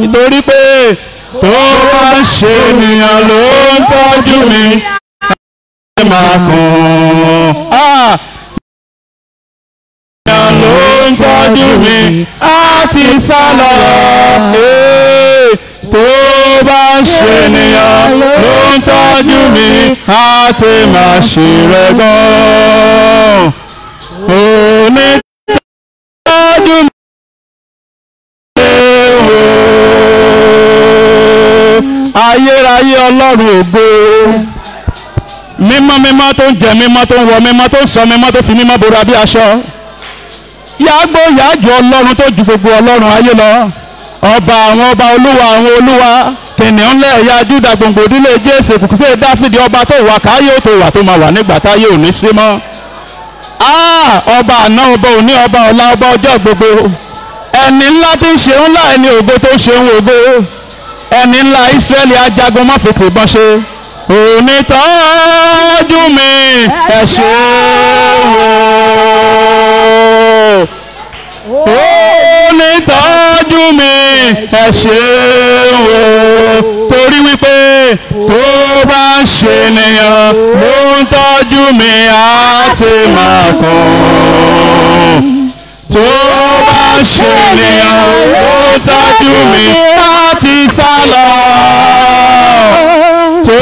nítorí pé tó bá ṣe ènìyàn ló ń tọ́jú mi máa kún. Ènìyàn ló ń tọ́jú mi á ti sá lọ. Tó bá ṣe ènìyàn ló ń tọ́jú mi á ti máa ṣe rẹ̀ gan. Òní tọ́jú mi. Ayérayé Ọlọ́run ògo, mímọ́ mímọ́ tó ń jẹ mímọ́ tó ń wọ mímọ́ tó ń sọ mímọ́ tó fi mímọ́ bora bí aṣọ. Yàgbó yàjù Ọlọ́run tó ju gbogbo Ọlọ́run ayé lọ. Ọba àwọn ọba, olúwa àwọn olúwa, kìnìún ńlẹ̀ ẹ̀yà Júdà, gbòǹgbò ìdílé Jésè, kùkùté Dáfídì, ọba tó wà káyé tó wà tó máa wà nígbà táyé ò ní sí mọ́. Ọba àná, ọba òní, ọba ọ̀la, ọba ọjọ́ gbogbo. Ẹni ńlá tí ń ṣe ńlá, ẹni ògo tó ń ṣe ń ògo. Ẹni ńlá Ísírẹ́lì ajagun má fètè bọ́n ṣe. Òní tọ́jú mi ẹ ṣé o. Òní tọ́jú mi ẹ ṣé o. Torí wípé tó bá ń ṣe ènìyàn ló ń tọ́jú mi á ti máa kún. Tó bá ń ṣe ènìyàn ló ń tọ́jú mi á ti sá lọ. Tó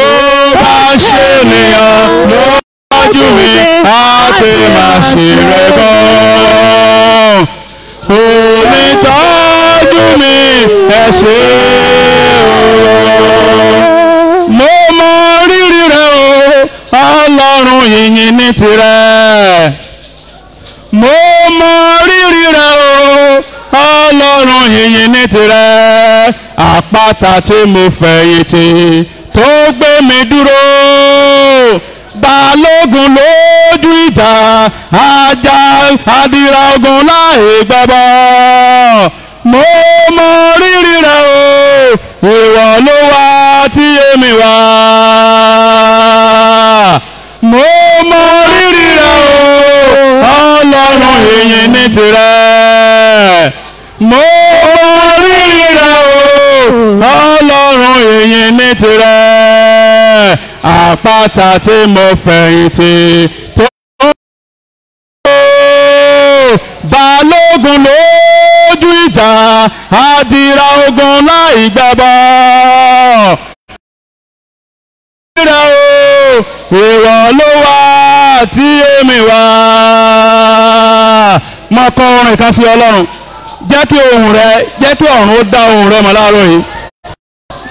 bá ṣe ènìyàn ló tọ́jú mi á ti máa ṣe rẹ̀ gan. Òní tọ́jú mi ẹ ṣé o. Mo mọ rírì rẹ o, Ọlọ́run yìnyín ní tirẹ̀. Mo mọ rírì rẹ o, Ọlọ́run yìnyín ní tirẹ̀. Àpáta tí mo fẹ̀yìntì tó gbé mi dúró. Balógun lójú ìjà, ajá adìrà ogun láì gbẹ́bọ́. Mo mọ rírì rẹ o, ìwọ ló wá tí èmi wá. Mo mọ rírì rẹ o, Ọlọ́run ìyìn ní tirẹ̀. Mo mọ rírì rẹ o, Ọlọ́run ìyìn ní tirẹ̀. Àpáta tí mo fẹ̀yìntì tó balógun lójú ìjà, adìrà ogun láì gbẹ́bọ́. Ìwọ ló wá tí èmi wá. Mo kọ orin kan sí Ọlọ́run, jẹ́ kí ohùn rẹ, jẹ́ kí ọ̀run ó dá ohùn rẹ mọ̀ láàárọ̀ yìí.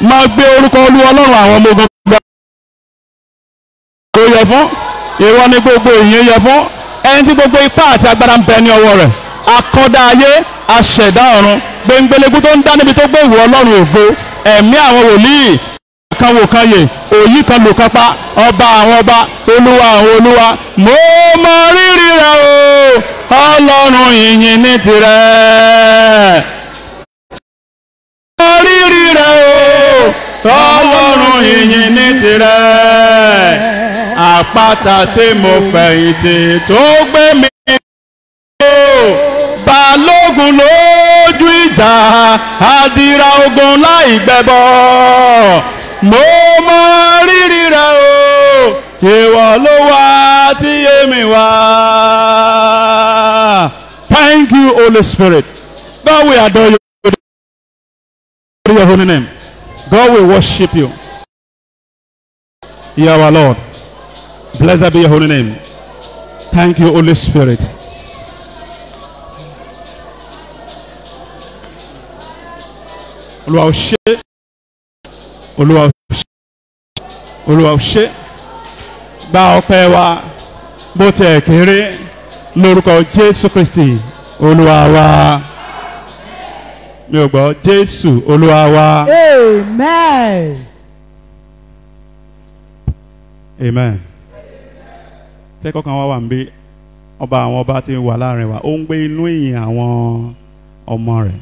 Mo gbé orúkọ Olúwa Ọlọ́run àwọn ọmọ ogun gbà. Kò yẹ fún ìwọ ni gbogbo ìyìn yẹ fún, ẹni tí gbogbo ipá àti agbára ń bẹ ní ọwọ́ rẹ̀. Akọ́dá ayé, aṣẹ̀dá ọ̀run, gbẹ̀ngbẹ̀lẹ́gbẹ̀ tó ń dá níbi tó gbé ìwọ Ọlọ́run ògo, ẹ̀mí àwọn wòlíì kan wò kan yè, òyì kan lò kan pa, ọba àwọn ọba, olúwa àwọn olúwa. Mo mọ rírì rẹ o, Ọlọ́run ìyìn ní tirẹ̀. Mo mọ rírì rẹ o, Ọlọ́run ìyìn ní tirẹ̀. Àpáta tí mo fẹ̀yìntì tó gbé mi dúró. Balógun lójú ìjà, adìrà ogun láì gbẹ́bọ́. Mo mọ rírì rẹ o, ìwọ ló wá tí èmi wá. Thank you, Holy Spirit. God, we adore you. Your holy name. God, we worship you. You are our Lord. Blessed be your holy name. Thank you, Holy Spirit. Olúwa ó ṣé, Olúwa ó ṣé, Olúwa ó ṣé. Gba ọpẹ́ wa bó ti ẹ̀ kéré lórúkọ Jésù Kristi Olúwa wa. Mi ò gbọ́, Jésù Olúwa wa. Amen. Amen. Kẹ́kọ̀ọ́ kan wá wà ń bí ọba àwọn ọba tí ń wà láàrin wa, ó ń gbé inú ìyìn àwọn ọmọ rẹ̀.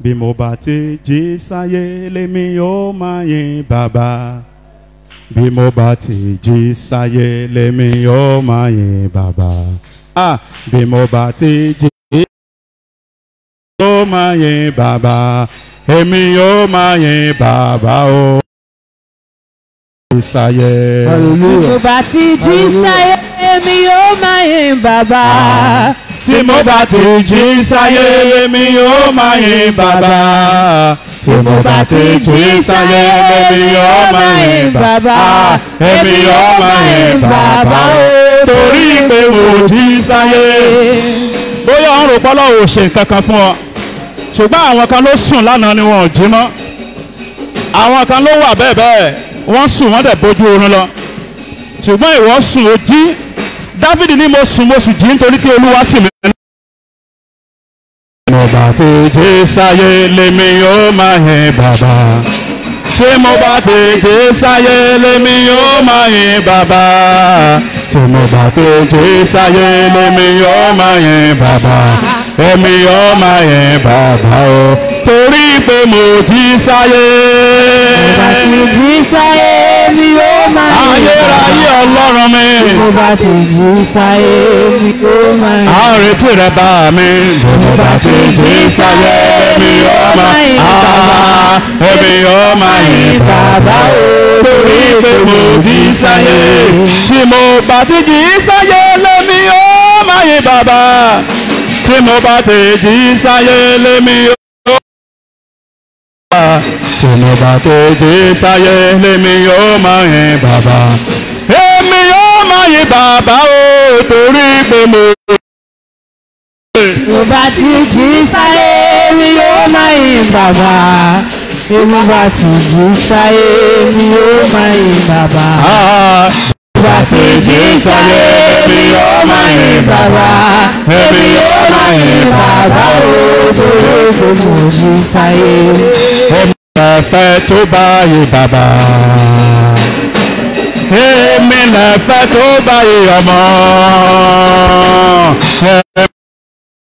Bí mo bá ti jí sáyé lémi yóò máa yìn bàbá. Bí mo bá ti jí sáyé lémi yóò máa yìn bàbá. bí mo bá ti jí ó máa yin bàbá èmi ó máa yin bàbá o. Ìsàyẹ̀. Hallelujah. Tí mo bá ti jí sáyé èmi yóò máa yin bàbá. Tí mo bá ti jí sáyé èmi ó máa yin bàbá. Tí mo bá ti jí sáyé èmi ó máa yin bàbá. Èmi ó máa yin bàbá o. Torí pé mo jí sáyé. Bóyá ọ̀rùn pọ́lọ́ ò ṣe nǹkan kan fún ọ. Ṣùgbọ́n àwọn kan ló sùn lánàá ni wọn ò jí mọ́. Àwọn kan ló wà bẹ́ẹ̀ bẹ́ẹ̀. Wọ́n sùn wọ́n dẹ̀ bójú oorun lọ. Ṣùgbọ́n ìwọ sùn ó jí. Dáfídì ní mo sùn mo sì jí nítorí kí Olúwa tì mí. Mo bá ti jí sáyé lèmi yóò máa yin bàbá. Tí mo bá ti jí sáyé lèmi yóò máa yin bàbá. Tí mo bá ti jí sáyé lèmi yóò máa yin bàbá. Èmi yóò máa yin bàbá o. Torí pé mo jí sáyé. Mo bá ti jí sáyé èmi yóò máa yin bàbá. Ayérayé Ọlọ́run mi. Mo bá ti jí sáyé èmi yóò máa yin bàbá. Àrètí rẹ̀ bá mi. Mo bá ti jí sáyé èmi yóò máa yin bàbá. Èmi yóò máa yin bàbá o. Torí pé mo jí sáyé. Tí mo bá ti jí sáyé lèmi yóò máa yin bàbá. Tí mo bá ti jí sáyé lèmi yóò. Tí mo bá ti jí sáyé lèmi yóò máa yin bàbá. Èmi yóò máa yin bàbá o. Torí pé mo. Mo bá ti jí sáyé èmi yóò máa yin bàbá. Mo bá ti jí sáyé èmi yóò máa yin bàbá. Mo bá ti jí sáyé èmi yóò máa yin bàbá. Èmi yóò máa yin bàbá o. Torí pé mo jí sáyé. Èmi lẹ̀fẹ̀ tó bá yin bàbá. Èmi lẹ̀fẹ̀ tó bá yin ọmọ.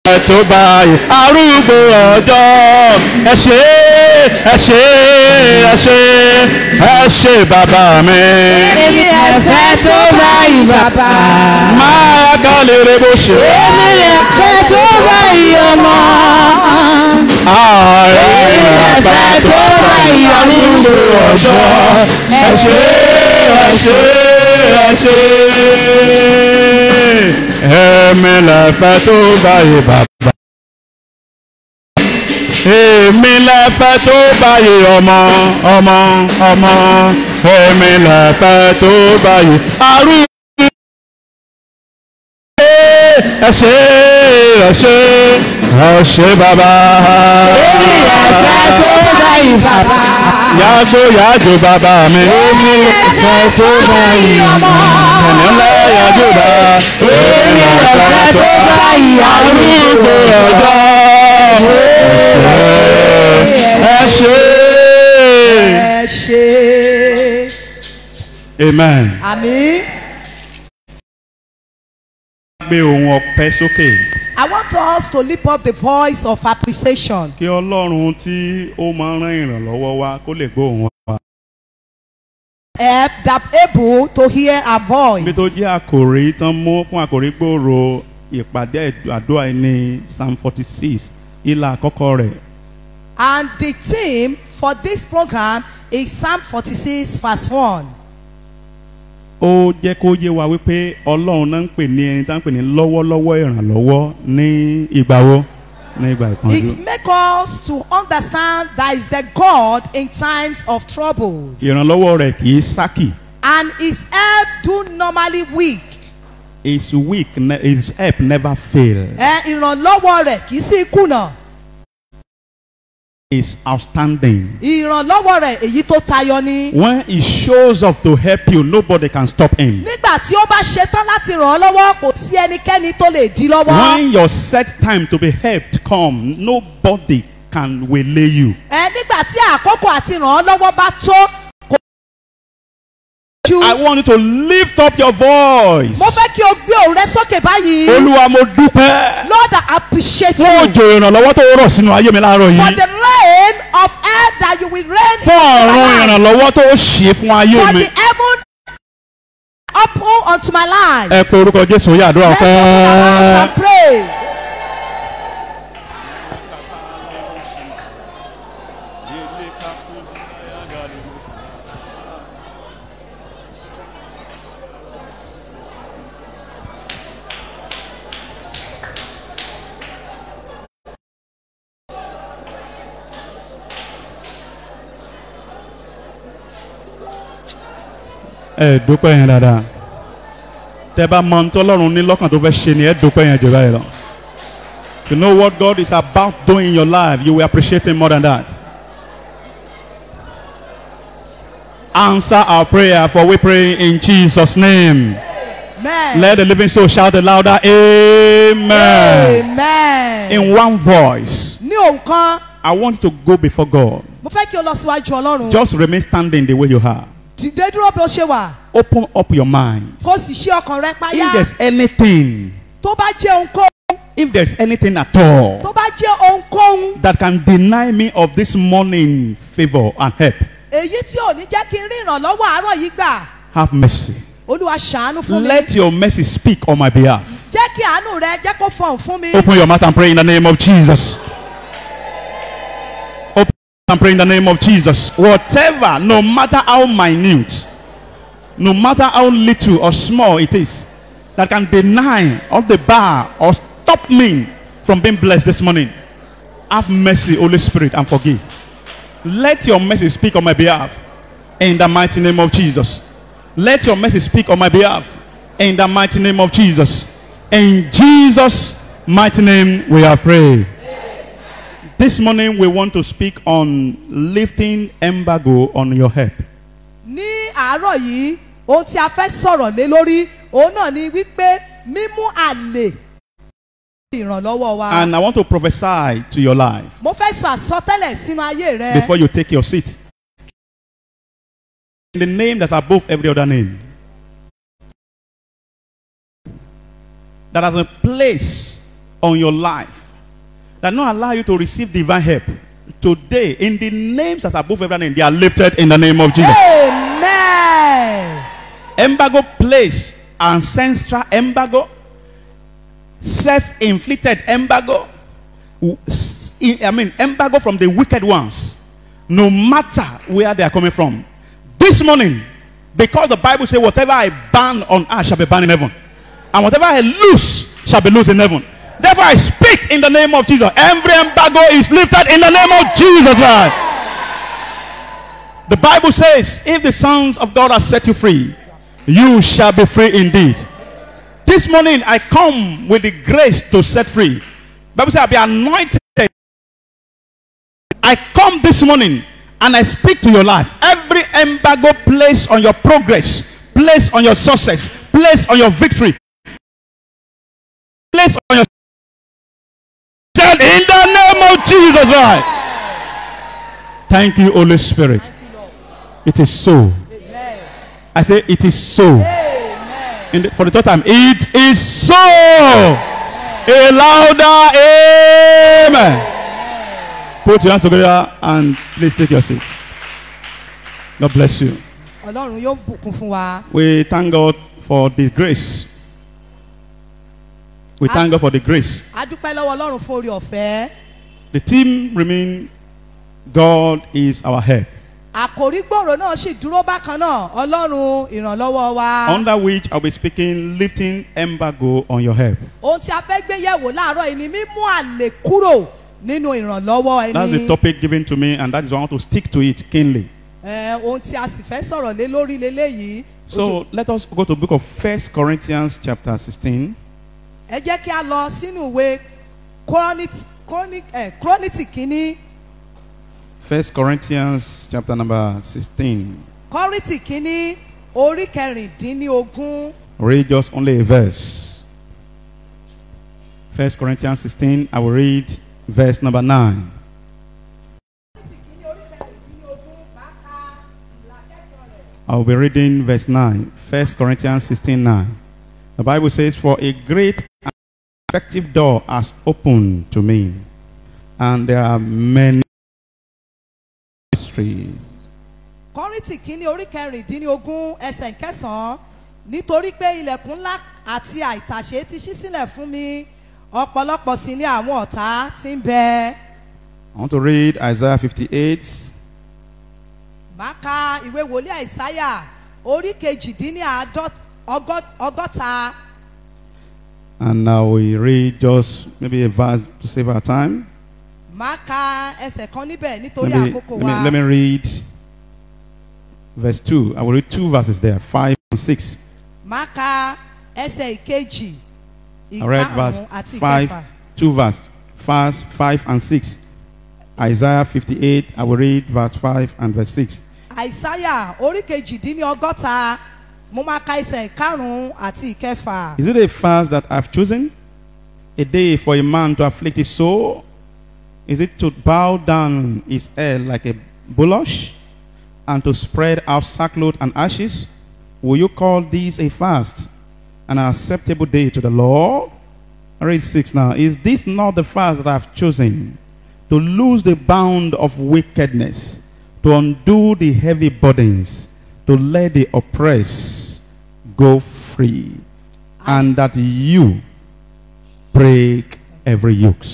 Èmi tó bá yin arúgbó ọjọ́. Ẹ ṣé ẹ ṣé ẹ ṣé ẹ ṣé bàbá mi. Èmi lẹ̀fẹ̀ tó bá yin bàbá. Máa ká lèrè bó ṣe. Èmi lẹ̀fẹ̀ tó bá yin ọmọ. Èmi lẹ̀fẹ̀ tó bá yin arúgbó ọjọ́. Ẹ ṣé ẹ ṣé ẹ ṣé. Èmi lẹ̀fẹ̀ tó bá yin bàbá. Èmi lẹ̀fẹ̀ tó bá yin ọmọ ọmọ ọmọ. Èmi lẹ̀fẹ̀ tó bá yin arúgbó. Ẹ ṣé ẹ ṣé ẹ ṣé bàbá. Èmi lẹ̀fẹ̀ tó bá yin bàbá. Yàgò yàgò bàbá mi. Èmi lẹ̀fẹ̀ tó bá yin ọmọ. Kẹ̀nẹ́lá yàgò bá. Èmi lẹ̀fẹ̀ tó bá yin arúgbó ọjọ́. Ẹ ṣé. Ẹ ṣé. Amen. Àmín. Gbé ohùn ọpẹ́ sókè. I want us to lift up the voice of appreciation. Kí Ọlọ́run tí ó máa ń rán ìrànlọ́wọ́ wá kó lè gbóhùn wa. Help that able to hear our voice. Bí tó jẹ́ àkòrí tán mú fún àkòrí gbòòrò ìpàdé àdúrà ní Psalm 46 ìlà àkọ́kọ́ rẹ̀. And the theme for this program is Psalm 46 verse 1. Ó jẹ́ kó yé wa wípé Ọlọ́run náà ń pè ní ẹni tá ń pè ní lọ́wọ́lọ́wọ́ ìrànlọ́wọ́ ní ìgbà wo? Ní ìgbà ìpọ́njú. It makes us to understand that is the God in times of troubles. Ìrànlọ́wọ́ rẹ̀ kì í sákì. And his help do normally weak. His help never fail. Ìrànlọ́wọ́ rẹ̀ kì í sí kùnà. Is outstanding. Ìrànlọ́wọ́ rẹ̀ èyí tó tayọ ni. When he shows up to help you, nobody can stop him. Nígbà tí ó bá ṣetán láti ràn ọ́ lọ́wọ́, kò sí ẹnikẹ́ni tó lè dí lọ́wọ́. When your set time to be helped come, nobody can waylay you. Nígbà tí àkókò àti ràn ọ́ lọ́wọ́ bá tó, kò I want you to lift up your voice. mo fẹ́ kí o gbé òun rẹ sókè báyìí. Olúwa mo dúpẹ́. Lord, I appreciate Fún you òjò ìrànlọ́wọ́ tó rọ̀ sínú ayé mi láàárọ̀ for yìí. the rain of air that you will rain Fún ọ̀run ìrànlọ́wọ́ tó ṣe fún ayé for mi. the heaven open unto my life. Ẹ pe orúkọ Jésù yá àdúrà Let's open our mouths and ọ̀fẹ́. pray. Ẹ dúpẹ́ yẹn dáadáa. Tẹ́ bá mọ ntọ́ lọ́run ní lọ́kàn tó fẹ́ ṣe ni ẹ dúpẹ́ yẹn jù báyìí lọ. You know what God is about doing in your life, you will appreciate Him more than that. Answer our prayer, for we pray in Jesus' name. Amen. Let the living soul shout it louder. Amen. Amen. In one voice, Ní ohùn kan, I want you to go before God. mo fẹ́ kí o lọ síwájú Ọlọ́run. Just remain standing the way you are. Dìde dúró bí o ṣe wà. Open up your mind. Kó sì ṣí ọkàn rẹ If payá. there's anything, Tó bá jẹ́ ohunkóhun. if there's anything at all Tó bá jẹ́ ohunkóhun. that can deny me of this morning favor and help, Èyí tí ò ní jẹ́ kí n rí ìrànlọ́wọ́ àárọ̀ yìí gbà. have mercy. Olúwa ṣàánú fún mi. Let your mercy speak on my behalf. Jẹ́ kí àánú rẹ jẹ́ kó fọhùn fún mi. Open your mouth and pray in the name of Jesus. Open and pray in the name of Jesus. Whatever, no matter how minute, no matter how little or small it is, that can deny or debar or stop me from being blessed this morning, have mercy, Holy Spirit, and forgive. Let your mercy speak on my behalf in the mighty name of Jesus. Let your mercy speak on my behalf in the mighty name of Jesus. In Jesus' mighty name we are praying. This morning we want to speak on lifting embargo on your head. Ní àárọ̀ yìí, ohun tí a fẹ́ sọ̀rọ̀ lé lórí, òun náà ni wípé mímú àlè ìrànlọ́wọ́ wa. And I want to prophesy to your life Mo fẹ́ sọ àsọtẹ́lẹ̀ sínú ayé rẹ. before you take your seat. In the name that's above every other name, that has a place on your life that not allow you to receive divine help. Today, in the names that's above every other name, they are lifted in the name of Jesus. Amen. Embargo place, ancestral embargo, self-inflicted embargo, embargo from the wicked ones, no matter where they are coming from. This morning, because the Bible says, whatever I ban on earth shall be banned in heaven, and whatever I loose shall be loosed in heaven. Therefore, I speak in the name of Jesus. Every embargo is lifted in the name of Jesus Christ. The Bible says, if the sons of God have set you free, you shall be free indeed. This morning, I come with the grace to set free. The Bible says, I'll be anointed. I come this morning and I speak to your life. Every embargo placed on your progress, placed on your success, placed on your victory, placed on your in the name of Jesus Christ. Thank you, Holy Spirit. It is so. Amen. I say it is so. Amen. For the third time, it is so. A louder amen. Put your hands together and please take your seat. God bless you. Ọlọ́run yóò bùkún fún wa. We thank God for the grace. We thank God for the grace. A dúpẹ́ lọ́wọ́ Ọlọ́run fún oore ọ̀fẹ́. The theme remains, God is our help. Àkòrí gbòòrò náà sì dúró bákan náà, Ọlọ́run ìrànlọ́wọ́ wa. Under which I'll be speaking, lifting embargo on your help. Ohun tí a fẹ́ gbé yẹ̀wò láàárọ̀ yìí ni mímú àlè kúrò nínú ìrànlọ́wọ́ ẹni. That's the topic given to me, and that is why I want to stick to it keenly. Ohun tí a sì fẹ́ sọ̀rọ̀ lé lórí leléyìí. So let us go to the book of 1 Corinthians chapter 16. Ẹ jẹ́ kí a lọ sínú ìwé Krónítì kínní. 1 Corinthians chapter number 16. Kọ́ríntì kínní orí kẹrìndínlógún. Read just only a verse. 1 Corinthians 16, I will read verse number 9. I will be reading verse 9. 1 Corinthians 16, 9. The Bible says, for a great and effective door has opened to me, and there are many mysteries. Kọ́ríntì kínní orí kẹrìndínlógún ẹsẹ̀ kẹsàn-án. nítorí pé ilẹ̀kùn ńlá àti àìtàṣe ti ṣí sílẹ̀ fún mi ọ̀pọ̀lọpọ̀ sì ni àwọn ọ̀tá tí ń bẹ. I want to read Isaiah 58. Màá ka ìwé wòlíì Àìsáyà orí kejìdínláàádọ́ta. And now we read just maybe a verse to save our time. Màá ka ẹsẹ̀ kan níbẹ̀ nítorí àkókò wa. Let me read verse 2. I will read 2 verses there, 5 and 6. Màá ka ẹsẹ̀ ìkejì, I read verse ìkarùn-ún àti 5, ìkẹfà. 2 verse, verse 5 and 6. Isaiah 58, I will read verse 5 and verse 6. Àìsáyà orí kejìdínlọ́gọ́ta, mo máa ka ẹsẹ̀ ìkarùn-ún àti ìkẹfà. Is it a fast that I've chosen? A day for a man to afflict his soul? Is it to bow down his head like a bullock and to spread out sackcloth and ashes? Will you call this a fast, an acceptable day to the Lord? I read 6 now. Is this not the fast that I've chosen? To loose the bound of wickedness, to undo the heavy burdens, to let the oppressed go free, and that you break every yoke.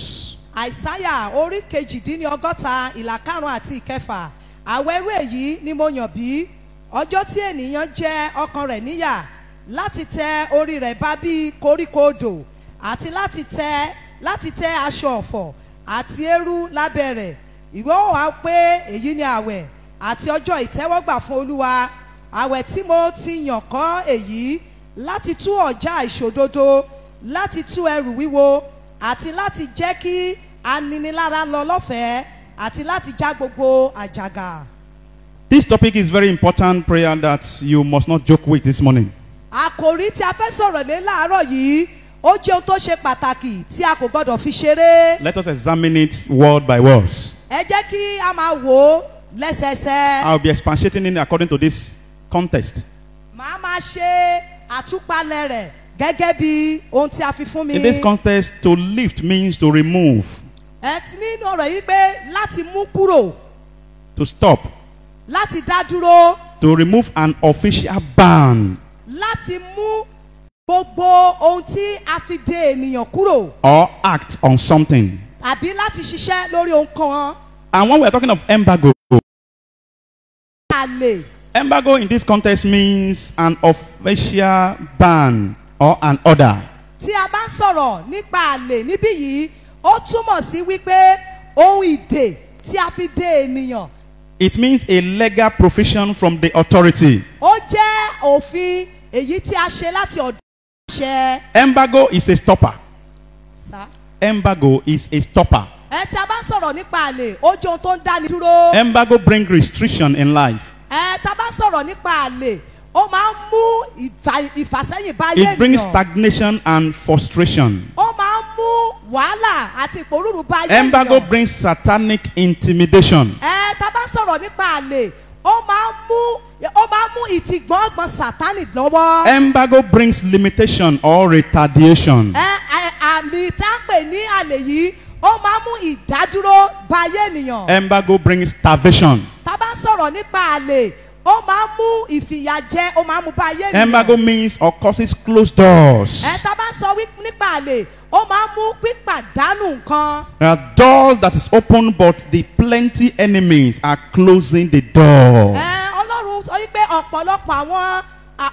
Àìsáyà orí kejìdínlọ́gọ́ta ìlà karùn-ún àti ìkẹfà. Àwẹ̀wé yìí ni mo yàn bí ọjọ́ tí ènìyàn jẹ ọkàn rẹ̀ níyà láti tẹ orí rẹ̀ bá bí koríko odò àti láti tẹ aṣọ ọ̀fọ̀ àti eérú lábẹ́ rẹ̀. Ìwọ ó wá pé èyí ni àwẹ̀ àti ọjọ́ ìtẹ́wọ́gbà fún Olúwa, àwẹ̀ tí mo ti yàn kọ́ èyí láti tú ọ̀já ìṣòdodo, láti tú ẹrù wíwo àti láti jẹ́ kí aninilára lọ lọ́fẹ̀ẹ́ àti láti já gbogbo àjàgà. This topic is very important prayer that you must not joke with this morning. Àkòrí tí a fẹ́ sọ̀rọ̀ lé láàárọ̀ yìí ó jẹ́ ohun tó ṣe pàtàkì tí a kò gbọdọ̀ fi ṣeré. Let us examine it word by word. Ẹ jẹ́ kí a máa wò ó lẹ́sẹẹsẹ. I'll be expatiating in according to this context. Màá máa ṣe àtúpalẹ̀ rẹ̀ gẹ́gẹ́ bí ohun tí a fi fún mi. In this context, to lift means to remove, Ẹ ti nínú ọ̀rọ̀ yìí pé láti mú kúrò, to stop, láti dá dúró, to remove an official ban, láti mú gbogbo ohun tí a fi de ènìyàn kúrò, or act on something. àbí láti ṣiṣẹ́ lórí ohun kan. And when we're talking of embargo, Àlè. embargo in this context means an official ban or an order. Tí a bá sọ̀rọ̀ nípa àlè níbí yìí, ó túmọ̀ sí wípé ohun ìdè tí a fi de ènìyàn. It means a legal provision from the authority. Ó jẹ́ òfin èyí tí a ṣe láti ọ̀dọ̀ àṣẹ. Embargo is a stopper. Sá. Embargo is a stopper. Tí a bá sọ̀rọ̀ nípa àlè, ó jẹ́ ohun tó ń dáni dúró. Embargo brings restriction in life. Tá a bá sọ̀rọ̀ nípa àlè, ó máa ń mú ìfàsẹ́yìn bá ayé It brings ènìyàn. stagnation and frustration. Ó máa ń mú wàhálà àti ìpòrúurú bá ayé Embargo ènìyàn. brings satanic intimidation. Tá a bá sọ̀rọ̀ nípa àlè, ó máa ń mú ìtìgbọ̀ngbọ̀n Sátánì lọ́wọ́. Embargo brings limitation or retardation. Àmì tá a pè ní àlè yìí, ó máa ń mú ìdádúró bá ayé ènìyàn. Embargo brings starvation. Tá a bá sọ̀rọ̀ nípa àlè, ó máa ń mú ìfìyàjẹ, ó máa ń mú bá ayé ènìyàn. Embargo means or causes closed doors. Tá a bá sọ nípa àlè, ó máa ń mú pípàdánù nǹkan. There are doors that is open, but the plenty enemies are closing the door. Ọlọ́run sọ wípé ọ̀pọ̀lọpọ̀ àwọn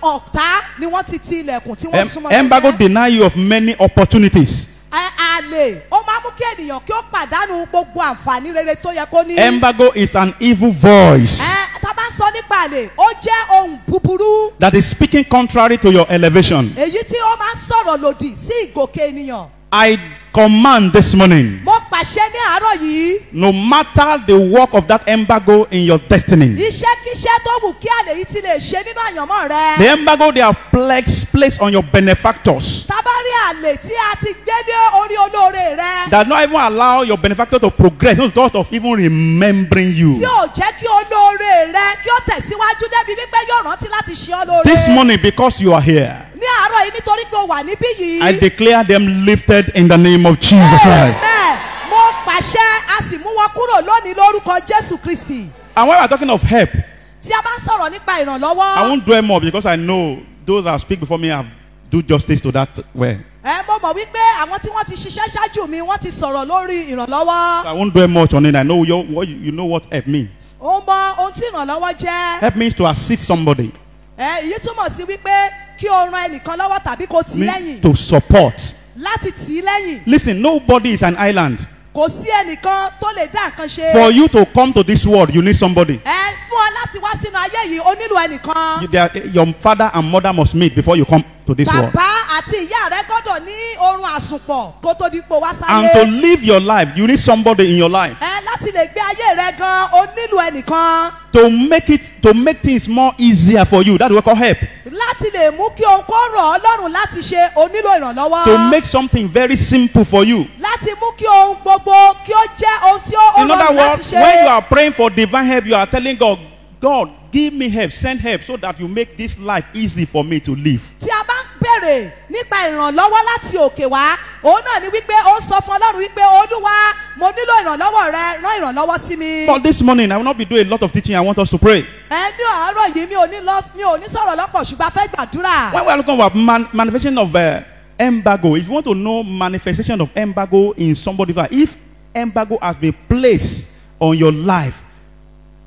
ọ̀tá ni wọ́n ti ti ilẹ̀kùn tí wọ́n súnmọ́. Embargo deny you of many opportunities. Àlè ó máa ń mú kí ènìyàn kí ó pàdánù gbogbo àǹfààní rere tó yẹ kó ní. Embargo is an evil voice Tá a bá sọ nípa àlè, ó jẹ́ ohun búburú. that is speaking contrary to your elevation. Èyí tí ó máa ń sọ̀rọ̀ lòdì sí ìgòkè ènìyàn. I command this morning, Mo pàṣẹ ní àárọ̀ yìí. no matter the work of that embargo in your destiny, Iṣẹ́kíṣẹ́ tó wù kí àlè yìí ti lè ṣe nínú àyànmọ́ rẹ. the embargo they have placed on your benefactors Tá bá rí àlè tí a ti gbé dé orí olóore rẹ. that not even allow your benefactor to progress, no thought of even remembering you. Tí ò jẹ́ kí olóore rẹ kí ó tẹ̀síwájú débi wípé yóò rántí láti ṣe ọ́ lóore. This morning, because you are here, Ní àárọ̀ yìí nítorí pé o wà níbí yìí. I declare them lifted in the name of Jesus Christ. Amen. Mo pàṣẹ a sì mú wọn kúrò lónìí lórúkọ Jésù Kristi. And when we are talking of help, Tí a bá sọ̀rọ̀ nípa I ìrànlọ́wọ́. won't dwell more because I know those that speak before me have do justice to that well. Mo mọ̀ wípé àwọn tí wọ́n ti ṣiṣẹ́ ṣáájú mi wọ́n ti sọ̀rọ̀ lórí ìrànlọ́wọ́. I won't dwell much on it. I know you know what help means. Ó mọ ohun tí ìrànlọ́wọ́ jẹ́. Help means to assist somebody. Èyí túmọ̀ sí wípé kí o ran ẹnìkan lọ́wọ́ tàbí kó tì í lẹ́yìn. To support. Láti tì í lẹ́yìn. Listen, nobody is an island. Kò sí ẹnìkan tó lè dá nǹkan ṣe. For you to come to this world, you need somebody. Fún ọ láti wá sínú ayé yìí, o nílò ẹnìkan. Your father and mother must meet before you come to this world. Bàbá àti ìyá rẹ gbọ́dọ̀ ní orun àsùnpọ̀ kó tó di pò wá sáyé. And to live your life, you need somebody in your life. Láti lè gbé ayé rẹ gan, o nílò ẹnìkan. To make things more easier for you, that will call help. Láti lè mú kí ohun kó rọ̀ ọ́ lọ́rùn láti ṣe, o nílò ìrànlọ́wọ́. To make something very simple for you. Láti mú kí ohun gbogbo kí ó jẹ́ ohun tí ó rọrùn láti ṣe. In other words, when you are praying for divine help, you are telling God, God, give me help, send help, so that you make this life easy for me to live. Tí a bá ń béèrè nípa ìrànlọ́wọ́ láti òkè wá, òun náà ni wípé ó sọ fún Ọlọ́run wípé Olúwa, mo nílò ìrànlọ́wọ́ rẹ, rán ìrànlọ́wọ́ sí mi. But this morning, I will not be doing a lot of teaching. I want us to pray. Ní àárọ̀ yìí mi ò ní sọ̀rọ̀ lọ́pọ̀ ṣùgbọ́n a fẹ́ gbàdúrà. When we are looking at manifestation of embargo, if you want to know manifestation of embargo in somebody's life, if embargo has been placed on your life,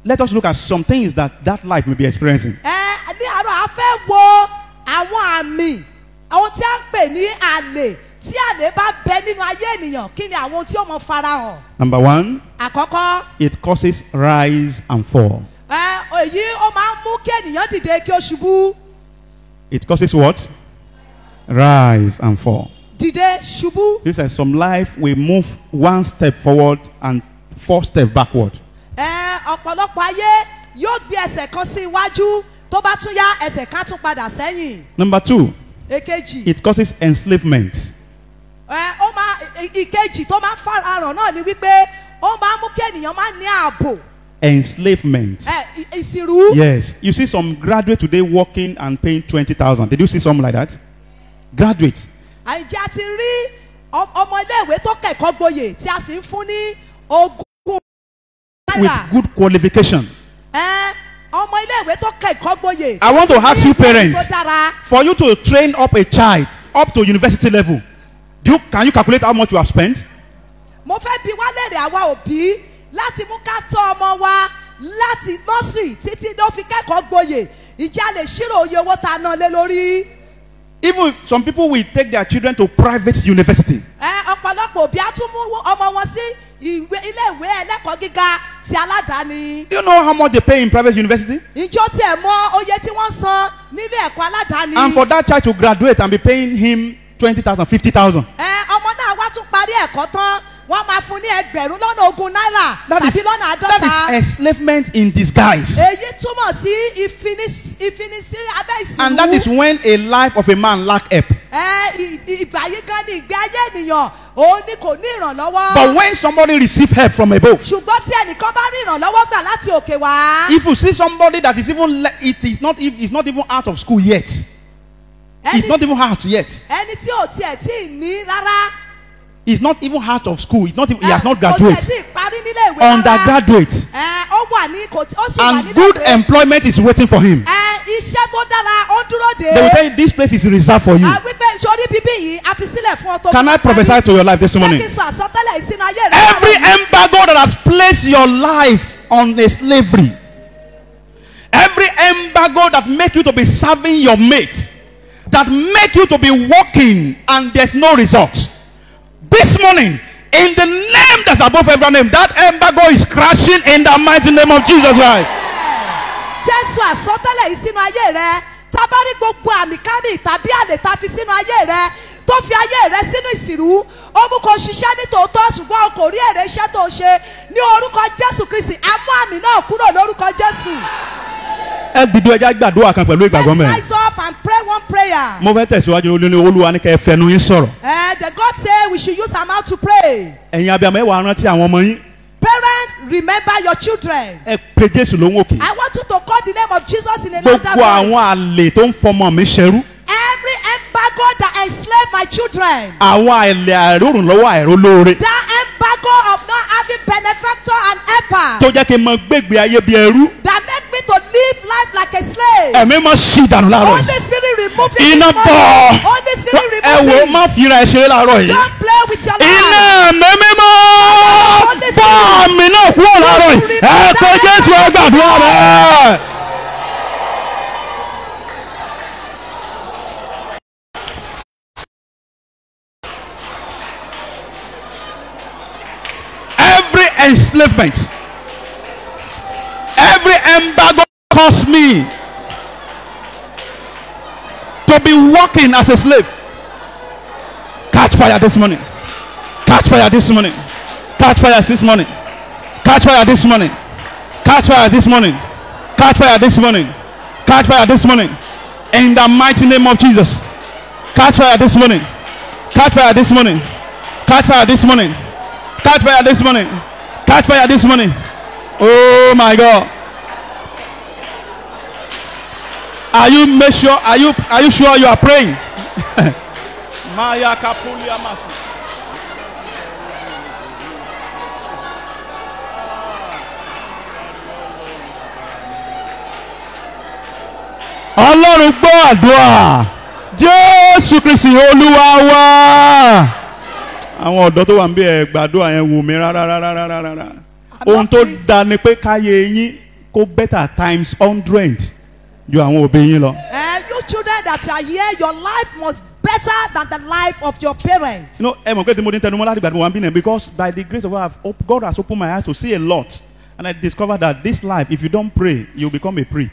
let us look at some things that life may be experiencing. Ní àárọ̀ a fẹ́ wo àwọn àmì àwọn tí a ń pè ní àlè tí àlè bá bẹ nínú ayé ènìyàn kí ni àwọn tí ó mọ farahàn. Number one. Àkọ́kọ́. It causes rise and fall. Èyí ó máa ń mú kí ènìyàn dìde kí ó ṣubú. It causes what? Rise and fall. Dìde ṣubú. This is some life we move one step forward and 4 steps backward. Ọ̀pọ̀lọpọ̀ ayé yóò gbé ẹsẹ̀ kan sí iwájú tó bá tún yá ẹsẹ̀ kan tún padà sẹ́yìn. Number 2. Èkejì. It causes enslavement. Ìkejì tó máa ń farahàn náà ni wípé ó máa ń mú kí ènìyàn máa ní ààbò. Enslavement. Ìsìrú. Yes. You see some graduate today working and paying 20,000. Did you see something like that? Graduate. Àìjẹ́ a ti rí ọmọ ilé-ìwé tó kẹ́kọ̀ọ́ gboyè tí a sì ń fún ní ogún. With good qualification. Ọmọ ilé-ìwé tó kẹ́kọ̀ọ́ gboyè. I want to ask you parents, for you to train up a child up to university level, can you calculate how much you have spent? Mo fẹ́ bi wá léèrè àwa òbí láti mú ká tọ́ ọmọ wa láti nursery títí tó fi kẹ́kọ̀ọ́ gboyè, ìjà lè ṣírò iye owó tá a ná lé lórí. Even some people will take their children to private university. Ọ̀pọ̀lọpọ̀ òbí á tún mú ọmọ wọn sí ilé-ìwé ẹlẹ́kọ̀ọ́ gíga ti aládàáni. Do you know how much they pay in private university? Ìjọ tiẹ̀ mọ oye tí wọ́n san nílé ẹ̀kọ́ aládàáni. And for that child to graduate and be paying him 20,000, 50,000. Ọmọ náà wá tún parí ẹ̀kọ́ tán wọ́n máa fún ní ẹgbẹ̀rún lọ́nà ogún náírà tàbí lọ́nà àádọ́ta. That is enslavement in disguise. Èyí túmọ̀ sí ìfinisí abẹ́ ìsìnkú. And that is when a life of a man lack help. Ìgbà yìí gan ni ìgbé ayé ènìyàn òun ni kò ní ìrànlọ́wọ́. But when somebody receive help from above. Ṣùgbọ́n tí ẹnìkan bá rí ìrànlọ́wọ́ gbà láti òkè wá. If you see somebody that is even is not even out of school yet. He's not even out yet. Ẹni tí ò tiẹ̀ tí ì ní rárá. He's not even out of school. He has not graduated. Kò tiẹ̀ tí ì parí nílé ìwé rárá. Undergraduate. Ó wà ní ó sì wà nílé ìwé. And good employment is waiting for him. Iṣẹ́ tó dára ó dúró dè. They will tell you this place is reserved for you. Wípé sórí bíbí yìí a fi sílẹ̀ fún ọ tó. Can I prophesy to your life this morning? Ṣé kí n sọ àsọtẹ́lẹ̀ ìsinú ayé rẹ? Every embargo that has placed your life on a slavery, every embargo that make you to be serving your mate, that make you to be working and there's no result, this morning, in the name that's above every name, that embargo is crashing in the mighty name of Jesus Christ. Jésù àsọtẹ́lẹ̀ ìsinú ayé rẹ tábárí gbogbo àmì kámi tàbí àlè tá fi sínú ayé rẹ tó fi ayé rẹ sínú ìsìrú ó mú kó ṣiṣẹ́ ní tòótọ́ ṣùgbọ́n o kò rí èrè iṣẹ́ tó ṣe ní orúkọ Jésù Kristi a mú àmì náà kúrò lórúkọ Jésù. Ẹ dìde ẹja gbàdúrà kan pẹ̀lú ìgbàgbọ́ mẹ́rin. Let's rise up and pray one prayer. Mo fẹ́ tẹ̀síwájú ní Olúwa ní kẹ́ ẹ fẹnu yín sọ̀rọ̀. The God say we should use our mouth to pray. Ẹ̀yin abiyamọ ẹ wá rántí àwọn ọmọ yín. Parents, remember your children. Ẹ pe Jésù lóhùn òkè. I want you to call the name of Jesus in a louder voice. Gbogbo àwọn àlè tó ń fọmọ mi ṣẹrú. Every embargo that enslaved my children. Àwọn àlè àìrórùn lọ́wọ́ àìrólóore. That embargo of not having benefactor and helper. Tó jẹ́ kí n mọ gbégbé ayé bí ẹrú. That make me to live life like a slave. Ẹ̀mí mọ sí ìdànù láàárọ̀. Holy Spirit remove remove it Iná this morning. bọ̀. Holy Spirit, Ẹ remove wo it. má fira ẹ ṣeré láàárọ̀ yìí. Don't play with your life. Iná mímímọ́ bọ́ àmì náà kúrò láàárọ̀ yìí. Ẹ pé Jésù ẹ gbàdúrà rẹ̀. Every enslavement, every embargo caused me to be working as a slave. Catch fire this morning. Catch fire this morning. Catch fire this morning. Catch fire this morning. Catch fire this morning. Catch fire this morning. Catch fire this morning. In the mighty name of Jesus. Catch fire this morning. Catch fire this morning. Catch fire this morning. Catch fire this morning. Catch fire this morning. Oh my God. Are you sure you are praying? Maya Kapulia Masu. Ọlọ́run gbọ́ àdúrà. Jésù Kristi Olúwa wa. Àwọn ọ̀dọ́ tó wà ń bí ẹ gbàdúrà yẹn wò mí rárá. Ohun tó dáa ni pé káyé yín kó better times 100 ju àwọn òbí yín lọ. You children that are here, your life must better than the life of your parents. You know, ẹ mọ̀ pé tí mo dín tẹnumọ́ láti gbàdúrà wọn bí nìyẹn because by the grace of God has opened my eyes to see a lot and I discovered that this life if you don't pray you become a prey.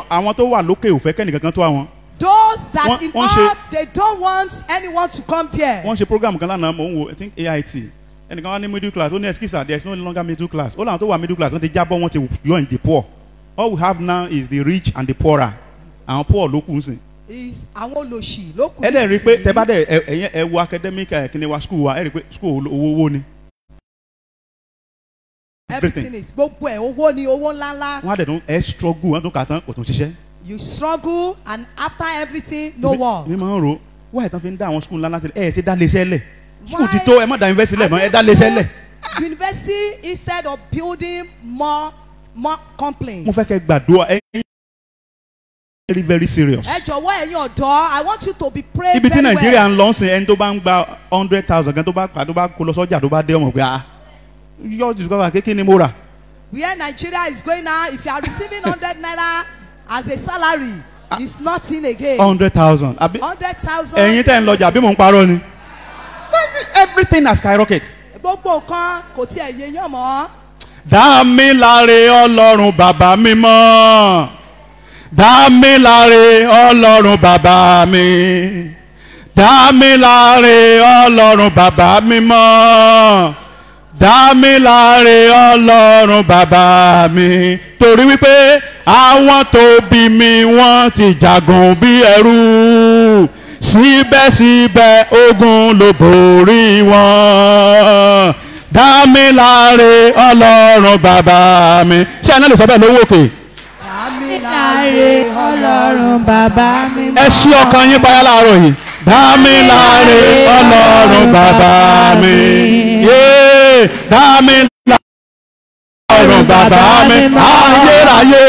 Àwọn tó wà lókè ò fẹ́ kẹ́nìkankan tó àwọn. Those that in up, they don't want anyone to come there. Wọ́n ṣe program kan lánàá mò ń wo I think AIT ẹnìkan wá ní middle class ó ní excuse there is no longer middle class ó làwọn tó wà middle class wọ́n ti jábọ́ wọ́n ti join the poor. All we have now is the rich and the poorer. Àwọn poor ló kù sí. Àwọn olòṣì ló kù sí. Ẹ dẹ̀ rí i pé tẹ bá dẹ̀ ẹ̀yẹ ẹ wo academic kìnìún wa school wa ẹ rí i pé school owó ni. Everything is gbogbo ẹ̀ owó ni owó ńláńlá. Wọ́n á dẹ̀ tún ẹ struggle wọ́n tún kà tán kò tún ṣiṣẹ́. You struggle and after everything no work. Mi máa ń ro wáyé tán fi ń dá àwọn school ńláńlá sílẹ̀ ẹ ṣe dá léṣẹ́ lẹ̀. School ti tó ẹ má dá university lẹ̀ mọ́ ẹ dá léṣẹ́ lẹ̀. University instead of building more complaints. Mo fẹ́ kẹ́ gbàdúrà ẹ very very serious. Ẹ jọ̀wọ́ ẹ̀yin ọ̀dọ́, I want you to be praying very well. Ibi tí Nàìjíríà ń lọ sí ẹni tó bá ń gba 100,000 gan tó bá kó lọ sọ́jà tó bá dé ọmọ pé yóò discover kékeré ni mo rà. Where Nigeria is going now, if you are receiving 100 naira as a salary, it's nothing again. 100,000. 100,000. Ẹ̀yin tẹ́ ń lọ́jà bí mò ń parọ́ ni. Everything has skyrocketed. Gbogbo nǹkan kò tiẹ̀ yé yán mọ́. Dá mi láre Ọlọ́run bàbá mi mọ́. Dá mi láre Ọlọ́run bàbá mi. Dá mi láre Ọlọ́run bàbá mi mọ́. Dá mi láre Ọlọ́run bàbá mi. Torí wípé àwọn tó bí mi wọ́n ti jagun bí ẹrú. Síbẹ̀síbẹ̀ ogun ló borí wọn. Dá mi láre Ọlọ́run bàbá mi. Ṣé ẹ̀ná lè sọ bẹ́ẹ̀ lówó òkè? Dá mi láre Ọlọ́run bàbá mi. Ẹ ṣí ọkàn yín payá láàárọ̀ yìí. Dá mi láre Ọlọ́run bàbá mi. Dá mi láre Ọlọ́run bàbá mi. Ayérayé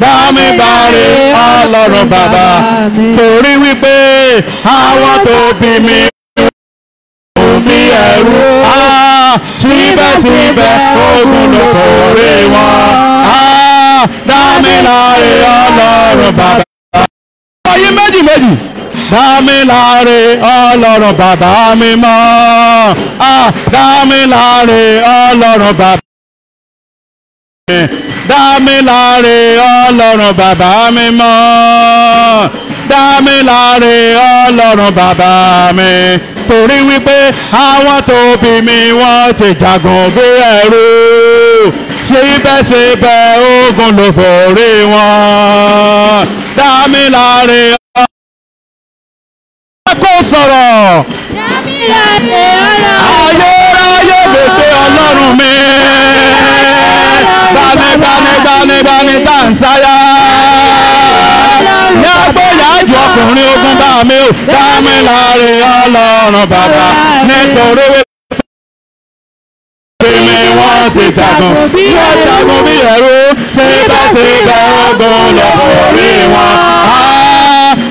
dá mi láre Ọlọ́run bàbá mi. Torí wípé àwọn tó bí mi bí ẹrú. Síbẹ̀síbẹ̀ ogun ló borí wọn. Dá mi láre Ọlọ́run bàbá. Ayé méjì. Dá mi láre Ọlọ́run bàbá mi mọ́. Dá mi láre Ọlọ́run bàbá mi. Dá mi láre Ọlọ́run bàbá mi mọ́. Dá mi láre Ọlọ́run bàbá mi. Torí wípé àwọn tó bí mi wọ́n ti jagun bí ẹrú. Síbẹ̀síbẹ̀ ogun ló borí wọn. Dá mi láre kó sọ̀rọ̀. Dá mi láre Ọlọ́run. Ayérayé gbèsè Ọlọ́run mi. Gbani tá ń sáyà. Yàgbéyàjú ọkùnrin ogun bá mi ò. Dá mi láre Ọlọ́run bàbá. Nítorí wípé mi wọ́n ti jagun bí ẹrú. Síbẹ̀síbẹ̀ ogun ló borí wọn.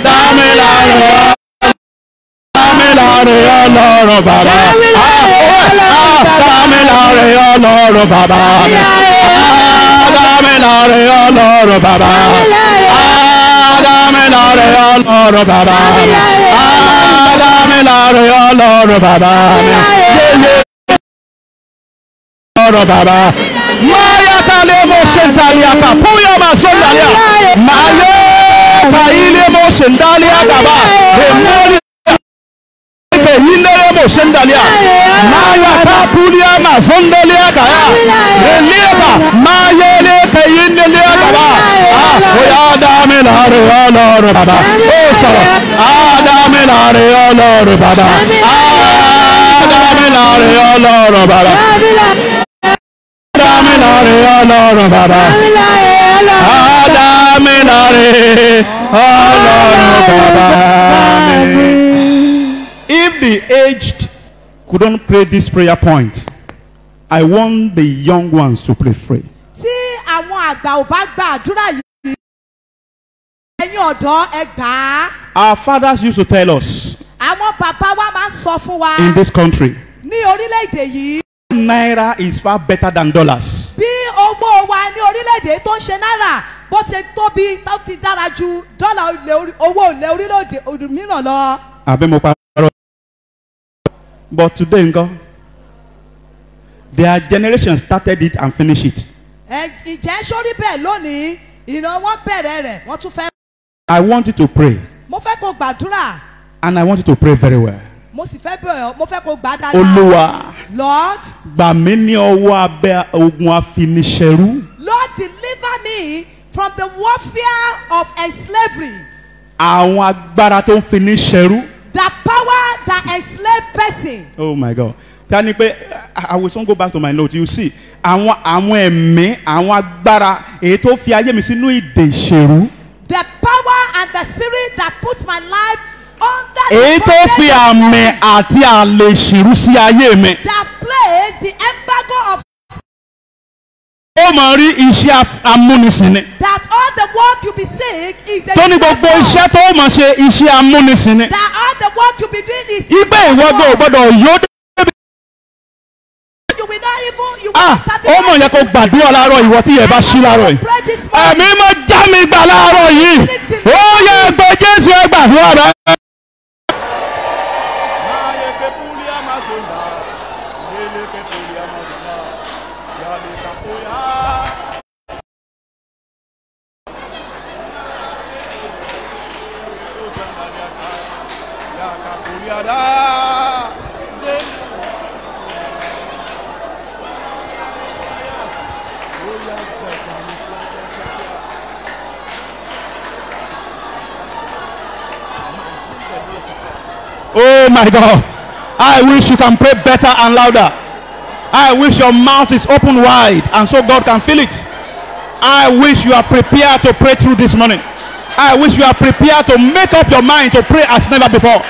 dámi láre ọlọ́run bàbá. Dámi láre ọlọ́run bàbá. Dámi láre ọlọ́run bàbá. Dámi láre ọlọ́run bàbá. Dámi láre ọlọ́run bàbá. Ọlọ́run bàbá. Maya kale mo sentalia ka puya ma sondalia. Maye kaile mo sendalia kaba. Emoli ke yile mo sendalia. Maya ka puya ma sondalia kaya. Relieba maye le ke yile kaba. Oya dame lare Ọlọ́run baba. Oh sara. Dame lare Ọlọ́run baba. Dame lare Ọlọ́run baba. Dame lare Ọlọ́run baba. Dame lare Ọlọ́run baba. If the aged couldn't pray this prayer point, I want the young ones to pray. Tí àwọn àgbà ò bá gba àdúrà yìí, ẹ̀yin ọ̀dọ́ ẹ gbà á. Our fathers used to tell us Àwọn bàbá wa máa ń sọ fún wa in this country, ní orílẹ̀-èdè yìí. Naira is far better than dollars. Bí owó wa ní orílẹ̀-èdè tó ń ṣe náírà bó ṣe tóbi tó ti dára ju dọ́là owó ilẹ̀ orílẹ̀-èdè mìíràn lọ. Àbí mo parọ́. But today, their generation started it and finished it. Ìjẹ́ sórí bẹ́ẹ̀ lónìí, ìran wọn bẹ̀rẹ̀ rẹ̀, wọ́n tún fẹ́. I want you to pray. Mo fẹ́ kó gbàdúrà. And I want you to pray very well. Mo sì fẹ́ bẹ̀rẹ̀, mo fẹ́ kó gbà dáadáa. Olúwa, Lord, gbà mí ní ọwọ́ abẹ́ ogun afiniṣẹ̀rú. Lord, deliver me from the warfare of slavery. Àwọn agbára tó ń finiṣẹ̀rú. The power that enslave person. Oh my God. Can you pay? I will soon go back to my note. You see, àwọn ẹ̀mí, àwọn agbára èyí tó fi ayé mi sínú ìdè ìṣèrú. The power and the spirit that puts my life under èyí the tó fi àmì àti àlè ìṣèrú sí ayé mi. that plays the embargo of. Ó mọ̀ rí iṣẹ́ amúnisìn ni. That all the work you be seeing is a. Tó ní gbogbo iṣẹ́ tó mọ̀ ṣe iṣẹ́ amúnisìn ni. That all the work you be doing is. Ibẹ̀ ìwọ́gbọ̀ ò gbọ́dọ̀ yóò dé. You will not even. You will not ó mọ̀ yẹ kó gbàdúrà láàárọ̀ ìwọ tí yẹ bá ṣí láàárọ̀ yìí. Ẹ̀mí mọ̀ já mi gbà láàárọ̀ yìí. Ó yẹ ẹgbẹ́ Jésù ẹ gbàdúrà rẹ. Oh my God, I wish you can pray better and louder. I wish your mouth is open wide and so God can feel it. I wish you are prepared to pray through this morning. I wish you are prepared to make up your mind to pray as never before.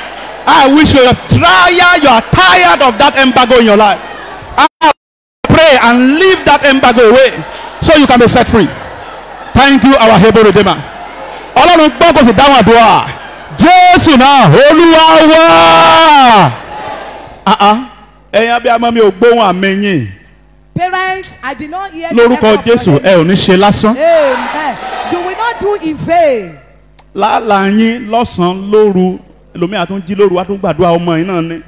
I wish you are tired of that embargo in your life. I pray and leave that embargo away so you can be set free. Thank you, our Hebrew Redeemer. Ọlọ́run gbọ́ kò sì dáhùn àdúrà. Jésù náà Olúwa wá. Ẹ̀yin abiyamọ mi ò gbóhùn àmẹ́yìn. Parents, I did not hear. Lórúkọ Jésù ẹ ò ní ṣe lásán. Amen. You will not do in vain. Lálàá yín lọ́sàn-án lóru ẹlòmíà tó ń jí lóru wá tó ń gbàdúrà ọmọ yìí náà ni.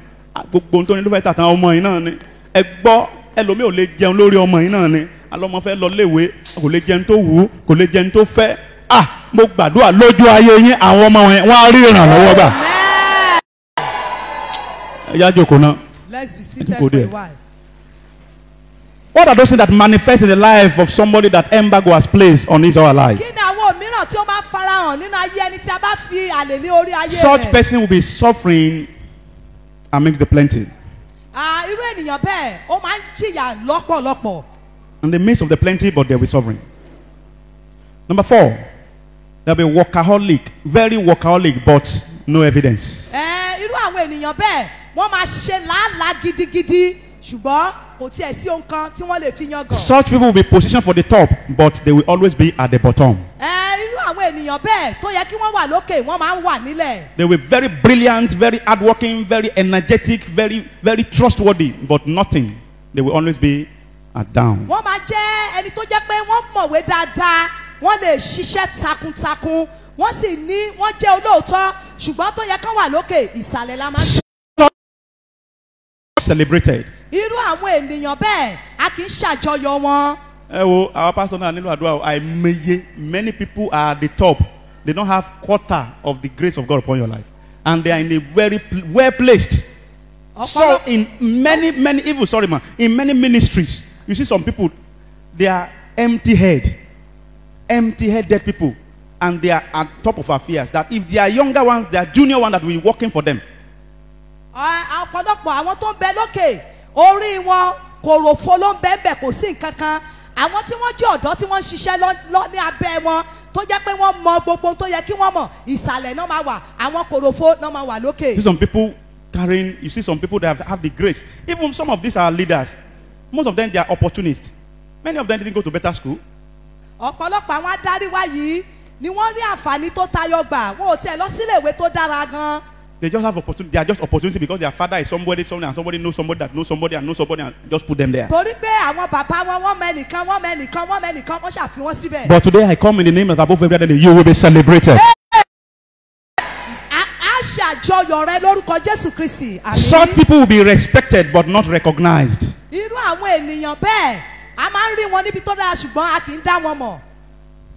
Gbogbo tó ní ló fẹ́ tàtàn ọmọ yìí náà ni. Ẹ gbọ́ ẹlòmíà ò lè jẹun lórí ọmọ yìí náà ni. Alọ́mọ fẹ́ lọ léwe kò lè jẹun tó wù ú kò lè jẹun tó fẹ́. Mo gbàdúrà lójú ayé yín àwọn ọmọ wọn á rí ìrànlọ́wọ́ gbà. Ẹ yá jókòó náà. Let's be seated for a while. What are those things that manifest in the life of somebody that embargo has placed on his or her life? Kí ni àwọn mìíràn tí ó máa farahàn nínú ayé ẹni tí a bá fi àlè ní orí ayé rẹ̀? Such person will be suffering amidst the plenty. Irú ènìyàn bẹ́ẹ̀ ó máa ń jìyà lọ́pọ̀lọpọ̀. In the midst of the plenty, but they'll be suffering. Number 4, they'll be workaholic, very workaholic, but no evidence. Irú àwọn ènìyàn bẹ́ẹ̀ wọ́n máa ṣe làálàá gidigidi ṣùgbọ́n kò tiẹ̀ sí ohun kan tí wọ́n lè fi yan gan. Such people will be positioned for the top, but they will always be at the bottom. Irú àwọn ènìyàn bẹ́ẹ̀ tó yẹ kí wọ́n wà lókè wọ́n máa ń wà nílẹ̀. They were very brilliant, very hardworking, very energetic, very, very trustworthy, but nothing. They will always be down. Wọ́n máa jẹ́ ẹni tó jẹ́ pé wọ́n mọ̀wé dáadáa, wọ́n lè ṣiṣẹ́ takuntakun, wọ́n sì ní wọ́n jẹ́ olóòótọ́, ṣùgbọ́n tó yẹ kán wà lókè ìsàlẹ̀ la máa ń Celebrated. irú àwọn ènìyàn bẹ́ẹ̀ a kì í ṣàjọyọ̀ wọn. Our pastor now, many people are at the top. They don't have quarter of the grace of God upon your life. And they are in a very well placed. So in many ministries, you see some people, they are empty-headed people. And they are at top of affairs. That if they are younger ones, they are junior ones that will be working for them. Ọ̀pọ̀lọpọ̀ àwọn tó ń bẹ lókè orí wọn kòròfo ló ń bẹ bẹ̀ kò sí nǹkan kan. Àwọn tí wọ́n jẹ́ ọ̀dọ́ tí wọ́n ń ṣiṣẹ́ ní abẹ́ wọn tó jẹ́ pé wọ́n mọ gbogbo tó yẹ kí wọ́n mọ̀ ìsàlẹ̀ náà máa wà àwọn kòròfo náà máa wà lókè. You see some people carrying, you see some people that have the grace. Even some of these are leaders. Most of them, they are opportunists. Many of them didn't go to better school. Ọ̀pọ̀lọpọ̀ àwọn adarí wa yìí ni wọ́n rí àǹfààní tó tayọ gbà wọn ò tiẹ̀ lọ sílé ìwé tó dára gan. They just have opportunity. They are just opportunity because their father is somebody, and somebody knows somebody that knows somebody and knows somebody and just put them there. Torí pé àwọn bàbá wọn wọ́n mẹ́nìkan wọ́n ṣàfihàn síbẹ̀. But today I come in the name of above every other name. You will be celebrated. A ṣe àjọyọ̀ rẹ lórúkọ Jésù Kristi. Such people will be respected but not recognized. Irú àwọn ènìyàn bẹ́ẹ̀ a máa ń rí wọn níbi tó dára ṣùgbọ́n a kì í dá wọn mọ̀.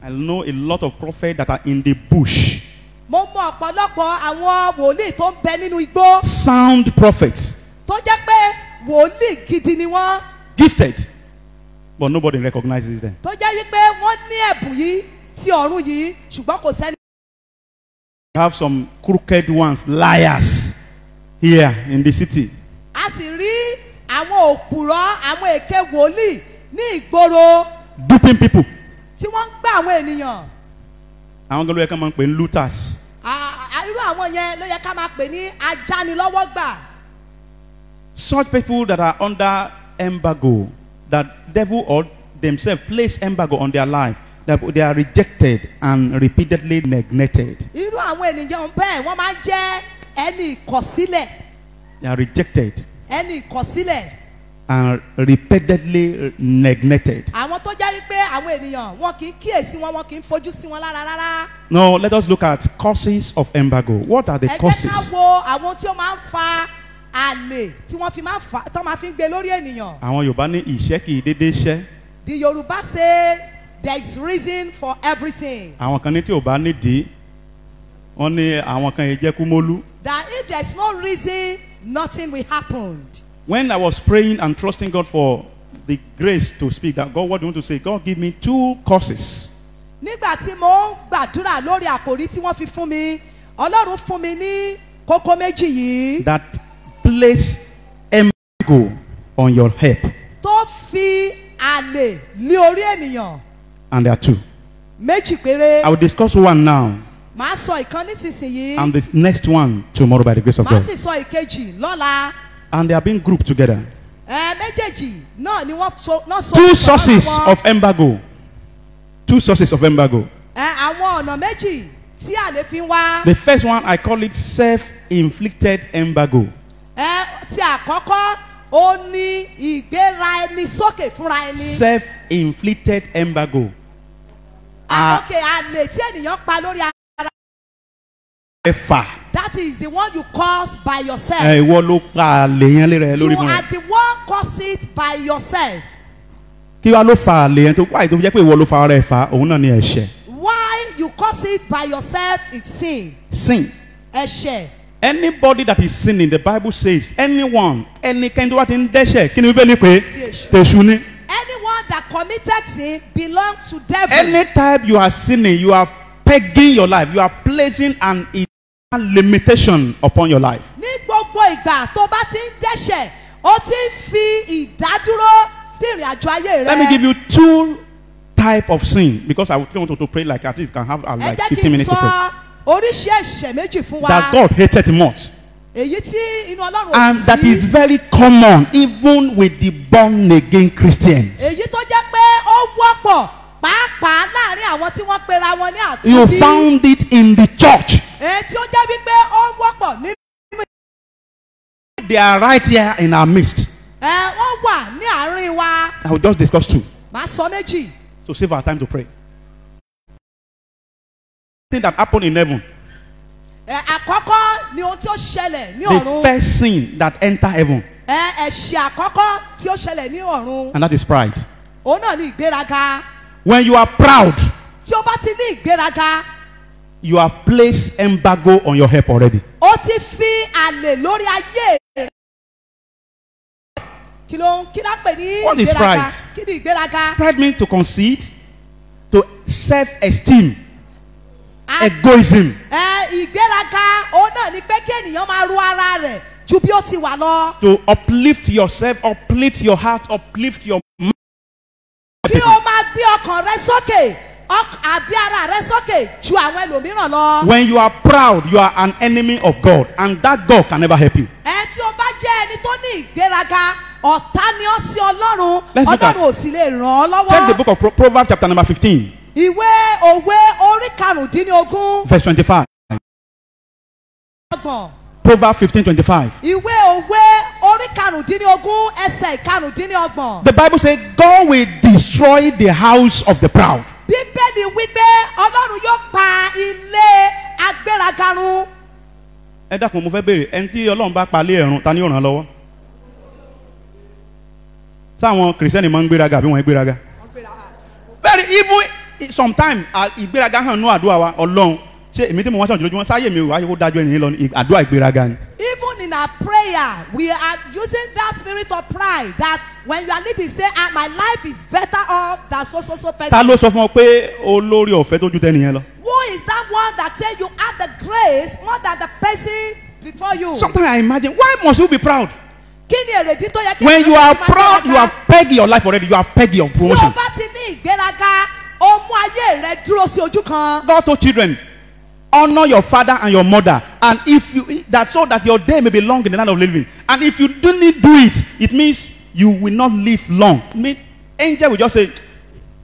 I know a lot of prophets that are in the bush. Mo mọ ọ̀pọ̀lọpọ̀ àwọn wòlíì tó ń bẹ nínú igbó. Sound prophets. Tó jẹ́ pé wòlíì gidi ni wọ́n. Gifted. But nobody recognizes them. Tó jẹ́ wípé wọ́n ní ẹ̀bùn yìí ti ọ̀run yìí ṣùgbọ́n kò sẹ́ni. We have some crooked ones, liars, here in the city. A sì rí àwọn òpùrọ́ àwọn èké wòlíì ní ìgboro. Duping people. Tí wọ́n ń gbà àwọn ènìyàn. Àwọn kan ló yẹ ká máa pè ní looters. Irú àwọn yẹn ló yẹ ká máa pè ní ajánilọ́wọ́gbà. Such people that are under embargo, that devil or themselves place embargo on their life, that they are rejected and repeatedly neglected. Irú àwọn ènìyàn bẹ́ẹ̀ wọ́n máa ń jẹ́ ẹni ìkọ̀sílẹ̀. They are rejected. Ẹni ìkọ̀sílẹ̀. And repeatedly neglected. Àwọn tó jẹ́ wípé àwọn ènìyàn wọn kì í kíyèsí wọn kì í fojú sí wọn lára rárá. Now let us look at causes of embargo. What are the causes? Ẹ jẹ́ ká wo àwọn tí ó máa ń fa àlè tí wọ́n fi máa ń fa tó máa fi ń gbé lórí ènìyàn. Àwọn Yorùbá ní ìṣẹ́ kì í dédé ṣẹ́. The Yoruba say there is reason for everything. Àwọn kan ní tí ò bá nídìí, wọ́n ní àwọn kan yìí jẹ́ kúmólú. That if there is no reason, nothing will happen. When I was praying and trusting God for the grace to speak, that God, what do you want to say? God, give me 2 causes. Nígbà tí mo ń gbàdúrà lórí àkòrí tí wọ́n fi fún mi, Ọlọ́run fún mi ní kókó méjì yìí. That place embargo on your help. Tó fi àlè lé orí ènìyàn. And there are 2. Méjì péré. I will discuss one now. Màá sọ ìkan nísinsìnyí. And the next one tomorrow by the grace of Màá God. sì sọ ìkejì lọ́la. And they are being grouped together. Méjèèjì náà ni wọ́n so. 2 sources of embargo. 2 sources of embargo. Àwọn ọ̀nà méjì tí àlè fi ń wá. The first one, I call it self-inflicted embargo. Ti àkọ́kọ́ ó ní ìgbéra ẹni sókè fúnra ẹni. Self-inflicted embargo. Okay, àlè tí ènìyàn pa lórí ara. Ẹ̀fà. That is the one you cause by yourself. Ìwọ ló pa àlè yẹn lérè lórí You fún are ẹ. the one cause it by yourself. Kí wá ló fa àlè yẹn tó wáyé tó fi jẹ́ pé ìwọ ló fa ara ẹ̀ fa òun náà ní ẹ̀ṣẹ̀. Why you cause it by yourself is sin. Sin. Ẹ̀ṣẹ̀. Anybody that is sinning, the Bible says, anyone, ẹnikẹ́ni tó bá ti ń dẹ́ṣẹ̀, kí ni Bíbélì pé? Tèṣù ni. Anyone that committed sin belongs to devil. Anytime you are sinning, you are pegging your life. You are placing an limitation upon your life. Ní gbogbo ìgbà tó bá ti ń dẹ́ṣẹ̀, ó ti ń fi ìdádúró sí ìrìn àjò ayé rẹ. Let me give you 2 types of sin because I would want to pray like at least can have like 15 minutes to pray. Ẹ jẹ́ kí n sọ oríṣi ẹ̀ṣẹ̀ méjì fún wa. That God hated much. Èyí tí inú Ọlọ́run ò And sí. that is very common even with the born again Christians. Èyí tó jẹ́ pé ó wọ́pọ̀ pàápàá láàrin láàrin àwọn tí wọ́n pera wọn ní You àtúnbí. found it in the church. Èyí tí ó jẹ́ wípé ó wọ́pọ̀ nínú. They are right here in our midst. Wọ́n wà ní àárín wa. I will just discuss two Màá sọ méjì. to save our time to pray. Thing that happened in heaven. Àkọ́kọ́ ni ohun tí ó ṣẹlẹ̀ ní The ọ̀run. first sin that entered heaven, Ẹ̀ṣẹ̀ àkọ́kọ́ tí ó ṣẹlẹ̀ ní ọ̀run. and that is pride. Òun náà ní ìgbéraga. When you are proud, Tí o bá ti ní ìgbéraga, you have placed embargo on your help already. ó ti fi àlè lórí ayé rẹ̀. Kí ló pè ní What is ìgbéraga? pride? Kí ni ìgbéraga? Pride means to concede, to self-esteem, egoism. Ìgbéraga òun náà ni pé kí ènìyàn máa ru ara rẹ̀ ju bí ó ti wà lọ. To uplift yourself, uplift your heart, uplift your mind. Kí o máa gbé ọkàn rẹ sókè, àbí ara rẹ sókè ju àwọn ẹlòmíràn lọ. When you are proud, you are an enemy of God, and that God can never help you. Tí o bá jẹ́ ẹni tó ní ìgbéraga, ọ̀tá ni ó sí Ọlọ́run, Let's look at- Ọlọ́run ò sì lè ràn ọ́ Check the lọ́wọ́. book of Proverbs chapter number 15, Ìwé òwe orí karùndínlógún. verse 25. Ọgbọ̀n. Proverbs 15:25. Ìwé òwe orí karùndínlógún ẹsẹ̀ ìkarùndínlọ́gbọ̀n. The Bible says, God will destroy the house of the proud. Bíbélì wípé Ọlọ́run yóò pa ilé agbéraga run. Ẹ dákun, mo fẹ́ béèrè, ẹni tí Ọlọ́run bá palẹ̀ ẹ̀rùn, ta ni yóò ràn án lọ́wọ́? Sáwọn kìrìsìtẹ́nì máa ń gbéraga àbí wọ́n ń gbéraga? Very even sometimes ìgbéraga hàn nú àdúrà wa Ọlọ́run. Ṣé èmi tí mo wá sọ̀rọ̀ lójúmọ́ sáyé mi ò wáyé kó dájú ẹni lọ ní àdúrà ìgbéraga ni? Even in our prayer, we are using that spirit of pride that when you are leading, say, my life is better off than so person. Ta ló sọ fún ọ pé olórí ọ̀fẹ́ tó ju tẹ́nìyẹn lọ? Who is that one that said you have the grace more than the person before you? Sometimes I imagine, why must you be proud? Kí ni èrèdí tó yẹ kí When you are máa proud, gbéraga? you have pegged your life already. You have pegged your Tí o promotion. bá ti ní ìgbéraga, o mú ayé rẹ dúró sí ojú kan. God told children, honor your father and your mother, and if you that so that your day may be long in the land of living. And if you do not do it, it means you will not live long. I mean, angel will just say,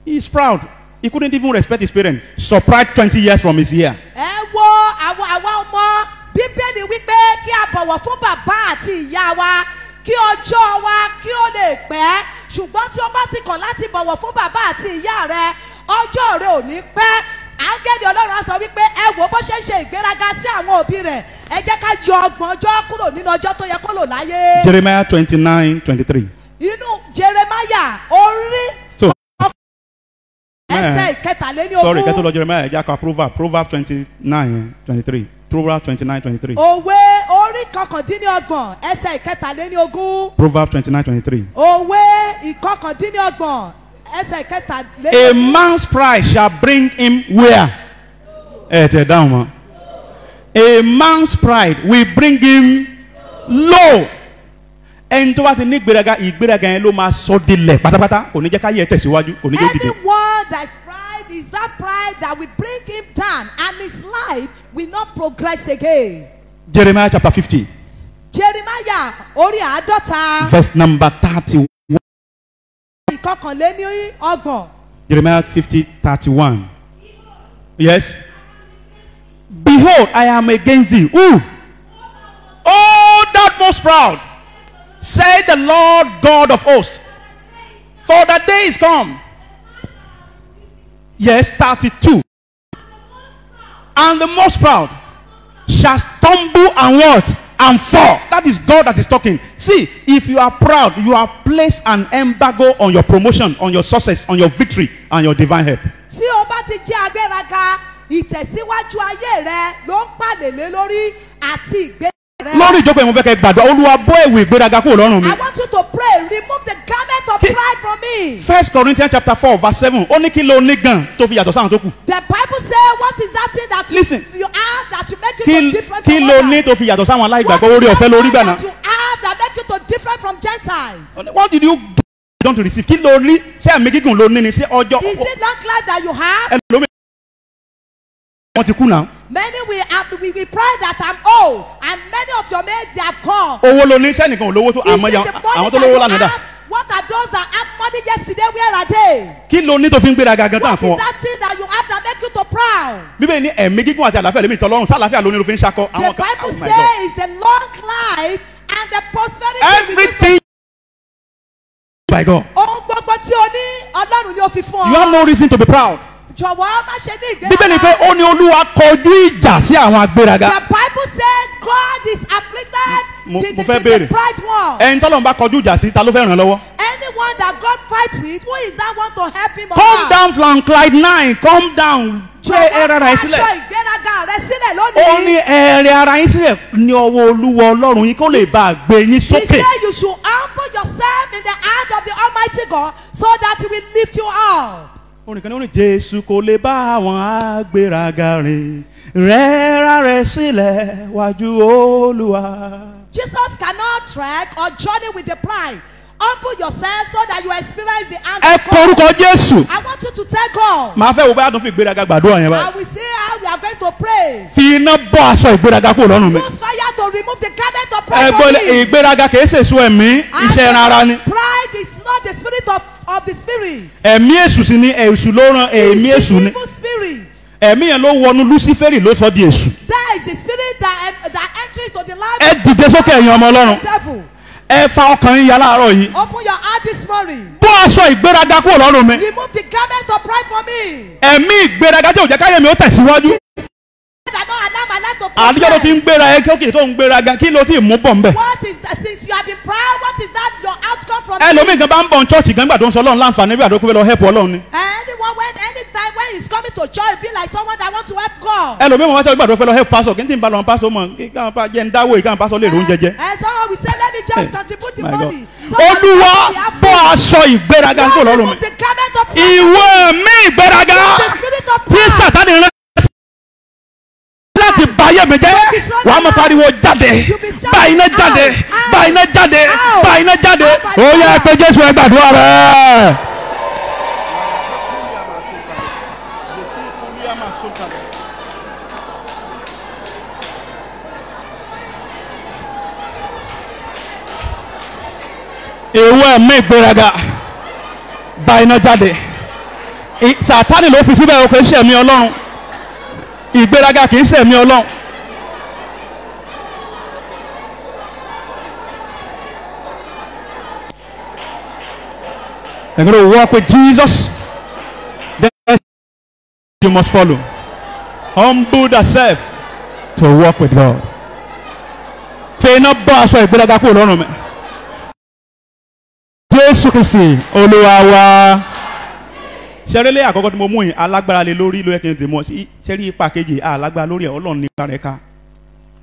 he's proud. He couldn't even respect his parents. Surprised 20 years from his year. Ẹ wo àwa ọmọ Bíbélì wípé kí a bọ̀wọ̀ fún bàbá àti ìyá wa kí ọjọ́ wa kí ó lè pẹ́ ṣùgbọ́n tí o bá ti kàn láti bọ̀wọ̀ fún bàbá àti ìyá rẹ ọjọ́ rẹ ò ní pẹ́. Áńgẹ́lì Ọlọ́run á sọ wípé ẹ wò bó ṣe ń ṣe ìgbéraga sí àwọn òbí rẹ̀ ẹ jẹ́ ká yọ ọgbọ̀n ọjọ́ kúrò nínú ọjọ́ tó yẹ kó lò láyé. Jeremiah 29:23. Inú Jeremáyà orí So, ẹsẹ̀ ìkẹtàléní sorry, get to ogún. Jeremiah. Proverbs 29:23. Proverbs 29:23. Òwe orí kọkàndínlọ́gbọ̀n ẹsẹ̀ ìkẹtàléní ogún. Proverbs 29:23. Òwe ìkọkàndínlọ́gbọ̀n ẹsẹ̀ ìkẹtàléní A ogún. man's pride shall bring him where? Down, man. A man's pride will bring him low. Ẹni tó bá ti ní ìgbéraga yẹn ló máa sọ dilẹ̀ pátápátá. Kò ní jẹ́ ká yẹ tẹ̀síwájú. Kò ní jẹ́ dìde. Anyone that pride is that pride that will bring him down and his life will not progress again. Jeremiah chapter 50. Jeremáyà orí àádọ́ta Verse number 31. ìkọkànléní ọgbọ̀n. Jeremiah 50:31. Yes. Behold, I am against thee. Who? Oh, thou most proud, said the Lord God of hosts. For the day is come. Yes, 32. And the most proud shall stumble and what? And fall. That is God that is talking. See, if you are proud, you have placed an embargo on your promotion, on your success, on your victory, and your divine help. Tí o bá ti jẹ́ agbéraga ìtẹ̀síwájú ayé rẹ ló ń pàdélé lórí àti ìgbé rẹ. Lórí ìjókòó ìmúfẹ́ kẹ́ gbàdúrà Olúwa bọ́ ẹ̀wù ìgbéraga kúrò lọ́rùn mi. I want you to pray, remove the garment of pride from me. 1 Corinthians chapter 4 verse 7 ó ní kí ló ní gan tó fi yàtọ̀ sáwọn tó kù. The Bible says, what is that thing that Listen. you have that you make you to different Kí from ló others? ní tó fi yàtọ̀ sáwọn What aláìgbàgbọ́ is orí ọ̀fẹ́ that lórí thing gbà náà. that you have that make you to different from Gentiles? What did you don't receive? Kí ló rí? Ṣé àmì gígùn ló ní ni? Ṣé ọjọ́ Is it long life that you have? ẹlòmíràn wọ́n ti kú náà. Many we pray that I'm old and many of your mates they have gone. Owó ló ní sẹ́nìkan ò lówó tó Is àmọ́ it the àwọn money tó that lówó you lánàá dà. have? What are those that have money yesterday? Where are they? Kí ló ní tó fi ń gbéraga gan tán What fún is ọ? that thing that you bíbélì ní ẹ̀mí gígùn àti àlàáfíà lèmi ìtọ́lọ́run sálàáfíà lónìí ló fi ń ṣakọ. The Bible says it's a long life and the prosperity. Everything by God. Ohun gbogbo tí o ní Ọlọ́run ni ó fi fún ọ. You have no reason to be proud. Jọ̀wọ́ má ṣe ní ìgbéraga. bíbélì pé ó ní Olúwa kọjú ìjà sí àwọn agbéraga. The Bible says God is afflicted Mo with fẹ́ the béèrè. pride one. ẹni tọ́lọ́run bá kọjú ìjà sí ta ló fẹ́ ràn lọ́wọ́. Anyone that God fights with, who is that one to help him? Come down from Clyde 9, come down. Gbé ẹ̀rọ ara yín sílẹ̀. Aṣọ ìgbéraga rẹ sílẹ̀ Ó lónìí. ní ẹ̀rẹ̀ ara yín sílẹ̀ ní ọwọ́ Olúwa Ọlọ́run yín kó lè bá a gbé yín He sókè. said you should humble yourself in the hand of the Almighty God so that He will lift you up. Orin kan ní orin Jésù kò lè bá àwọn agbéraga rìn. Rẹ́ra rẹ̀ sílẹ̀ wájú Olúwa. Jesus cannot trek or journey with the pride. Humble yourself so that you experience the hand Ẹ of God. porúkọ Jésù. I want you to tell God. Màá fẹ́ wo báyà tó fi ìgbéraga gbàdúrà yẹn I báyìí. will see how we are going to pray. Fi iná bọ́ aṣọ ìgbéraga kúrò lọ́rùn mi. Use fire to remove the garment of pride Ẹgbẹ́ from me. ìgbéraga kìí ṣèṣù ẹ̀mí iṣẹ́ ẹran ara ni. Pride is not the spirit of the spirit. Ẹ̀mí èṣù sì ni èṣù ló rán ẹ̀mí It's èṣù the ni. evil spirit. Ẹ̀mí yẹn ló wọnú Lúsífẹ́rì ló sọ di èṣù. That is the spirit that enters into the life Ẹ dìde sókè ẹ̀yin ọmọ Ọlọ́run. of the devil. Ẹ fa ọkàn yín ya láàárọ̀ yìí. Open your heart this morning. Bọ́ aṣọ ìgbéraga kúrò lọ́rùn mi. Remove the garment of pride from me. Ẹ̀mí ìgbéraga tí ò jẹ́ káyé mi ó tẹ̀síwájú. I don't allow my life to Àdìjọ́ ló ti ń gbéra ẹ kí tó ń gbéraga kí ló ti mú bọ̀ ń bẹ̀. What is that? Since you have been proud, what is that your outcome from Ẹlòmíì gan bá ń bọ̀ ní chọ́ọ̀chì gan gbà tó ń sọ Ọlọ́run láǹfààní bí àdókòwé lọ help Ọlọ́run ni. Anytime when he's coming to church, be like someone that wants to help God. Ẹlòmíì wọn wá gbàdúrà fẹ́ lọ help pastor kí n tí ń bá lọ pastor mọ̀ kí káwọn pa jẹ́ ń dáwọ́ yìí káwọn pastor lè rò oúnjẹ jẹ. And someone will say, let me just contribute the My God. money. Olúwa bọ́ aṣọ ìgbéraga kúrò lọ́rùn mi. Remove the garment of pride. Ìwọ ẹ̀mí ìgbéraga The spirit of tí pride. Sátánì rán láti báyé mi jẹ́ wàá mọ̀ pariwo jáde bá iná jáde bá iná jáde bá iná jáde ó yẹ pé Jésù ẹ gbàdúrà rẹ̀. Ìwọ ẹ̀mí ìgbéraga bá iná jáde. Sátánì ló fi síbẹ̀ o kò ṣe ẹ̀mí Ọlọ́run. Ìgbéraga kì í ṣe ẹ̀mí Ọlọ́run. You're going to walk with Jesus. Then you must follow. Humble yourself to walk with God. Fẹ́ iná bọ́ aṣọ ìgbéraga kúrò lọ́rùn mi. Jésù Kristi Olúwa wa. Ṣẹ́rẹ́lẹ́ àkọ́kọ́ tí mo mú yìí alágbára lé lórí ló yẹ kí n dè mọ́ ṣẹ́rí ipa kejì alágbára lórí ẹ̀ Ọlọ́run nípa rẹ̀ ká.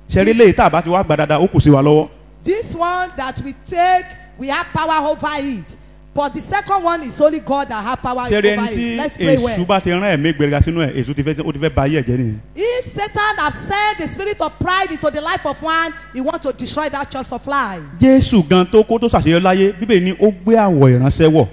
Ṣẹ́rẹ́lẹ́ tá a bá ti wá gbà dáadáa ó kù sí wa lọ́wọ́. This one that we take, we have power over it. But the second one is only God that have power over Ṣẹ́rẹ́ ẹni it. tí Let's pray well. èṣù bá ti rán ẹ̀mí ìgbéraga sínú ẹ̀ èṣù ó ti fẹ́ ba ayé ẹ̀jẹ̀ nìyẹn. If Satan has sent the spirit of pride into the life of one, he wants to destroy that church of life. Jésù gan tó kó tó ṣàṣeyọrí láyé Bíbélì ní ó gbé àwọ̀ ìránṣẹ́ wọ̀.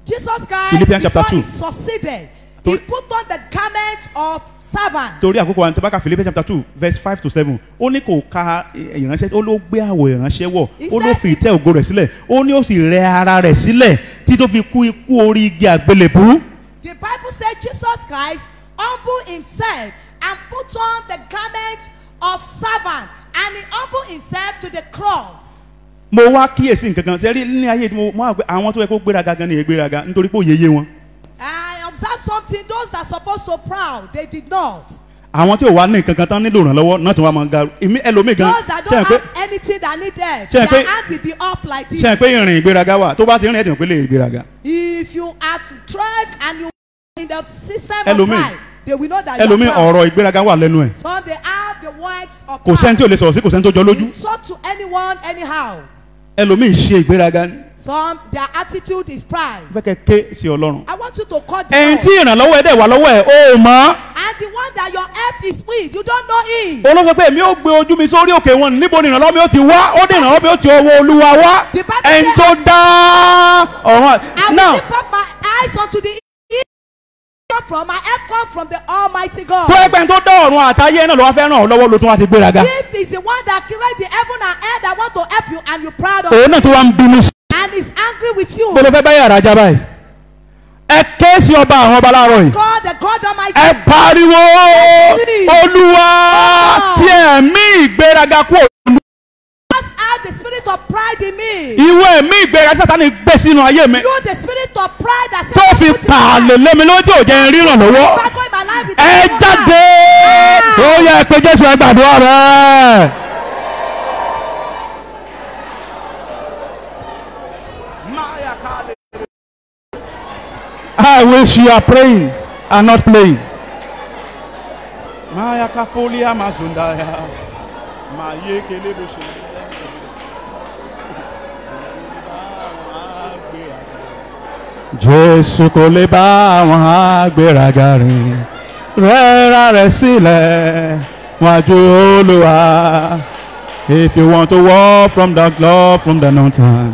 Jesus Christ, Philippians chapter before 2. he succeeded, he put on the garment of servant. Torí àkókò wa ní tẹ́bákà Philippians chapter 2 verse 5 to 7 ó ní kò ka ìránṣẹ́ ó ló gbé àwọ̀ ìránṣẹ́ wọ̀ ó ló fi ìtẹ́ ògo rẹ̀ sílẹ̀ ó ní ó sì rẹ ara rẹ̀ sílẹ̀ tí tó fi kú ikú orí igi àgbélébú. The Bible said Jesus Christ humbled himself and put on the garment of servant, and he humbled himself to the cross. Mo wá kíyèsí nǹkan kan ṣe rí ní ayé tí mo wá pé àwọn tó yẹ kó gbéraga gan ni ìgbéraga nítorí pé òye yé wọn. I observed something. Those that are supposed to proud, they did not. Àwọn tí ò wá ní nǹkan kan tán nílò ìrànlọ́wọ́ náà tó wá máa ń ga ẹlòmíì gan. Those that don't have anything that need help, Ṣé ẹ pé- their hand will be up like this. ṣe é pé ìrìn ìgbéraga wà tó bá ti rìn ẹ̀dùn pé lè ìgbéraga. If you have tried and you in the system of Ẹlòmíì- pride, they will know that you Ẹlòmíì are proud. ọ̀rọ̀ ìgbéraga wà lẹ́nu ẹ̀ So they have the words of kò sẹ́ni tí ò lè sọ̀rọ̀ sí kò sẹ́ni tó jọ lójú. You talk to anyone anyhow. Ẹlòmíì ṣe ìgbéraga ní. Some, their attitude is pride. Fẹ́ kẹ́ ké sí Ọlọ́run. I want you to call the Ẹ̀yin Lord. tí ìrànlọ́wọ́ ẹ̀ dẹ̀ wà lọ́wọ́ ẹ̀ ó mọ̀. And the one that your help is with, you don't know him. Olóṣèlú pé èmi ó gbé ojú mi sórí òkè wọn níbo ni ìrànlọ́wọ́ mi ó ti wá ó dé ìrànlọ́wọ́ mi ó ti ọwọ́ Olúwa wá. The Bible Ẹni says- tó dá ọ̀run I will náà lift up my eyes unto the east from my help come from the Almighty God. tó ẹgbẹ́ tó dá ọ̀run àtayé náà ló wá fẹ́ ràn ọ́ lọ́wọ́ ló tún wá ti gbéraga. If is the one that created the heaven and earth that want to help you and you're proud of Òun náà tó wá ń bínú sí. and is angry with you. Bó ló fẹ́ bá yàrá já báyìí. ẹ ké sí ọba àwọn ọba láàárọ̀ yìí. God, the God Almighty. ẹ pariwo Olúwa tí ẹ̀mí ìgbéraga kú. Cast out the spirit of pride in me. Ìwọ ẹ̀mí ìgbéraga Sátánì gbé sínú ayé mi. You, the spirit of pride that tó fi pààlè lé mi lójú òjò ríran lọ́wọ́. ẹ jáde. ó yẹ pé Jésù ẹ gbàdúrà rẹ. I wish you are praying and not playing. Maya kapolia mazundaya. Maye kelebo shele. Jésù kò lè bá àwọn agbéraga rìn. Rẹ́ra rẹ̀ sílẹ̀ wájú Olúwa. If you want to walk from the globe from the mountain,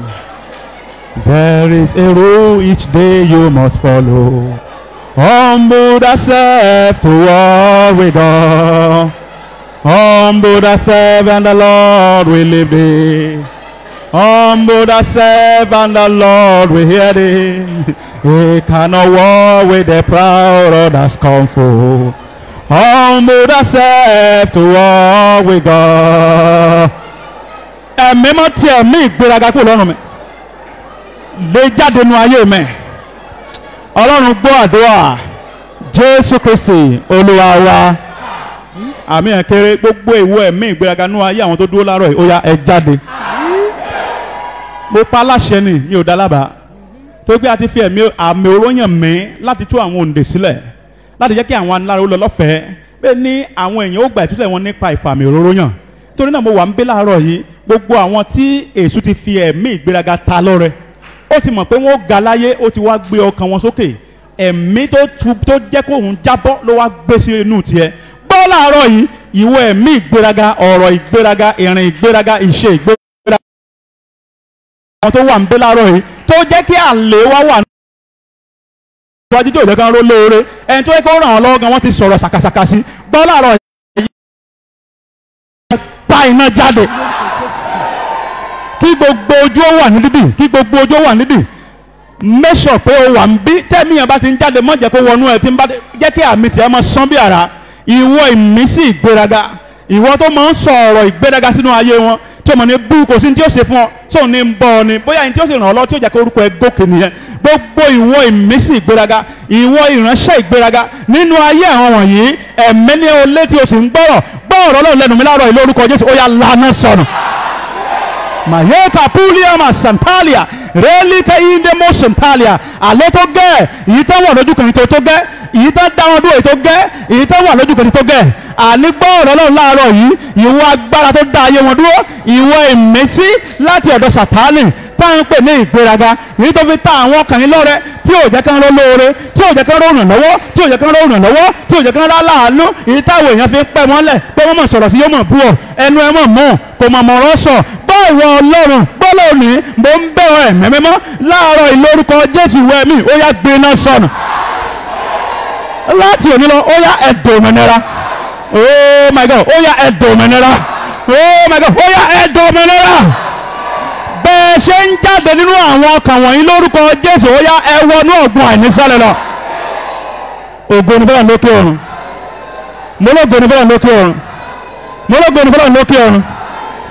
there is a rule each day you must follow. Humble thyself to walk with God. Humble thyself and the Lord will lift thee. Humble thyself and the Lord will hear thee. He cannot walk with the proud or the scornful. Humble thyself to walk with God. Ẹ̀mí mọ́ tí ẹ̀mí ìgbéraga kúrò lọ́rùn mi. Lè jáde nu ayé mi. Ọlọ́run gbọ́ àdúrà. Jésù Kristi Olúwa wa. Àmì ẹ̀kẹ́rẹ́ gbogbo ìwọ ẹ̀mí ìgbéraga nu ayé àwọn tó dúró láàárọ̀ yìí. Ó yá ẹ jáde. Mo pa aláṣẹ ni mi ò dá lábàá. Tó gbé àti fi ẹ̀mí àmì oróyàn mi láti tú àwọn òǹdè sílẹ̀. Láti jẹ́ kí àwọn alára ó lọ lọ́fẹ̀ẹ́. Bẹ́ẹ̀ ni àwọn èèyàn ó gba ìtúsílẹ̀ wọn nípa ìfàmì òróró yàn. Torí náà mo wà ń bẹ láàárọ̀ yìí. Gbogbo àwọn tí èṣù ti fi ẹ̀mí ìgbéraga ta lọ́rẹ. Ó ti mọ̀ pé wọ́n ga láyé ó ti wá gbé ọkàn wọn sókè. Ẹ̀mí tó jẹ́ kó òun jábọ́ ló wá gbé sí inú tiẹ̀. Gbọ́ láàárọ̀ yìí ìwọ ẹ̀mí ìgbéraga ọ̀rọ̀ ìgbéraga ìrìn ìgbéraga ìṣe ìgbéraga. Àwọn tó wà ń bẹ láàárọ̀ yìí tó jẹ́ kí àlè wá wà níwájú tó jẹ́ kí wọ́n ró lóore. Ẹni tó yẹ kó ràn wọ́n lọ́wọ́ gan wọ́n ti sọ̀rọ̀ ṣàkàṣàkà sí. Gbọ́ láàárọ̀ yìí pa iná jáde. Kí gbogbo ojú ó wà níbí kí gbogbo ojú ó wà níbí make sure pé o wà ń bí tẹ́míyàn bá ti ń jáde mọ́ jẹ́ kó wọnú ẹ̀ tí ń bá jẹ́ kí àmì tiẹ̀ máa sán bí ara. Ìwọ ìmísí ìgbéraga ìwọ tó máa ń sọ ọ̀rọ̀ ìgbéraga sínú ayé wọn tí o mọ̀ ní bú kò sí ní tí ó ṣe fún ọ tí ò ní ń bọ̀ ọ ni bóyá ní tí ó sì ràn ọ́ lọ́wọ́ tí ó jẹ́ kó orúkọ ẹ gòkè nìyẹn. Gbogbo ìwọ ìmísí ìgbéraga ìwọ ìránṣẹ́ ìgbéraga nínú ayé àwọn wọ̀nyí ẹ̀mí ní olé tí o sì ń gbọ́rọ̀ Ọlọ́run lẹ́nu mi láàárọ̀ ìlú orúkọ Jésù ó yá lànà sọnù. Mayeka pulia ma santalia relika inde mo santalia àlọ́ tó gẹ́ èyí tó wà lójú kan tó gẹ́ èyí tó dá wọn dúró èyí tó gẹ́ èyí tó wà lójú kan tó gẹ́ àní gbọ́ ọ̀rọ̀ Ọlọ́run láàárọ̀ yìí ìwọ agbára tó dá ayé wọn dúró ìwọ ìmísí láti ọ̀dọ̀ Sátánì táwọn ń pè ní ìgbéraga èyí tó fi ta àwọn ọkàn yín lọ́rẹ tí ò jẹ́ kán ró lóore tí ò jẹ́ kán ró ràn lọ́wọ́ tí ò jẹ́ kán ró ràn lọ́wọ́ tí ò jẹ́ kán rá láàánú èyí táwọn èèyàn fi ń pẹ́ mọ́lẹ̀ pé wọ́n mọ̀ sọ̀rọ̀ sí yóò mọ̀ bú ọ ẹnu ẹ mọ̀ mọ́ kò mọ̀ mọ̀rọ̀ sọ ìwọ Ọlọ́run gbọ́dọ̀ ní mo ń bẹ̀ ọ́ ẹ̀mí mímọ́ láàárọ̀ ìlórúkọ Jésù ìwé mi ó yá gbiná sọnù láti òní lọ ó yá ẹ̀dọ̀ òmìnira oh my God ó yá ẹ̀dọ̀ òmìnira oh my God ó yá ẹ̀dọ̀ òmìnira bẹ́ẹ̀ ṣe ń jáde nínú àwọn ọkàn wọ̀nyí lórúkọ Jésù ó yá ẹ wọnú ọ̀gbun àìnísàlẹ̀ lọ ògo ni fẹ́ràn lókè ọ̀run mo lógo ni fẹ́ràn lókè ọ̀run mo lógo ni fẹ́ràn lókè ọ̀run.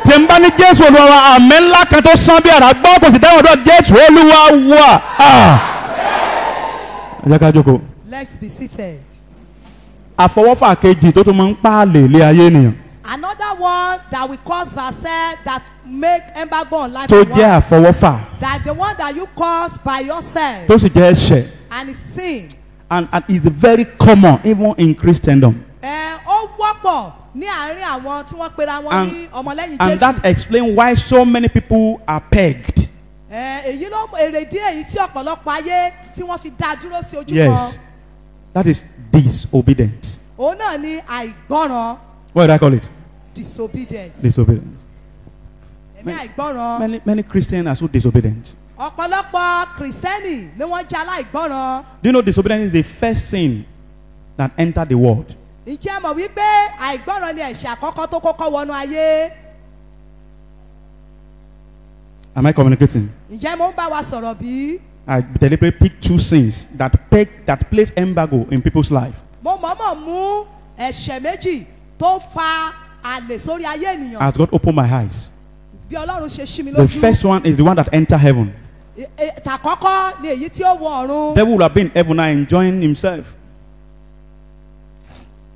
Tí n bá ní Jésù Olúwa wa àmì ńlá kan tó sán bí àrá gbọ́ kò sì dáhùn ọ̀dọ̀ Jésù Olúwa wa. Ẹ jẹ́ ká jókòó. Let's be seated. Àfọwọ́fà kejì tó tún máa ń pààlè ilé ayé ènìyàn. Another one that will cause ourselves that make embargo on life. Tó jẹ́ àfọwọ́fà. That the one that you cause by yourself. Tó sì jẹ́ ẹ̀ṣẹ̀. And it's sin. And is very common even in Christendom. Ó wọ́pọ̀ ní àárín àwọn tí wọ́n pera wọn ní ọmọlẹ́yìn Jésù. And that explains why so many people are pegged. Èyí ló èrèdí èyí tí ọ̀pọ̀lọpọ̀ ayé tí wọ́n fi dá dúró sí ojú kan. Yes, that is disobedience. Òun náà ni àìgbọ́ràn. What do I call it? Disobedience. Disobedience. Ẹ̀mí àìgbọ́ràn. Many Christians are so disobedient. Ọ̀pọ̀lọpọ̀ Kìrìsìtẹ́nì ni wọ́n jẹ́ aláìgbọ́ràn. Do you know disobedience is the first sin that entered the world? Ǹjẹ́ mọ̀ wípé àìgbọ́ràn ni ẹ̀ṣẹ̀ àkọ́kọ́ tó kọ́kọ́ wọnú ayé? Am I communicating? Ǹjẹ́ mo ń bá wa sọ̀rọ̀ bí? I deliberately picked two sins that place embargo in people's life. Mo mọ̀ọ́mọ̀ mú ẹ̀ṣẹ̀ méjì tó fa àlè sórí ayé ènìyàn. As God opened my eyes. Bí Ọlọ́run ṣe ṣí mi The lójú. first one is the one that entered heaven. Tàkọ́kọ́ ni èyí tí ó wọ ọ̀run. Devil would have been in heaven now enjoying himself.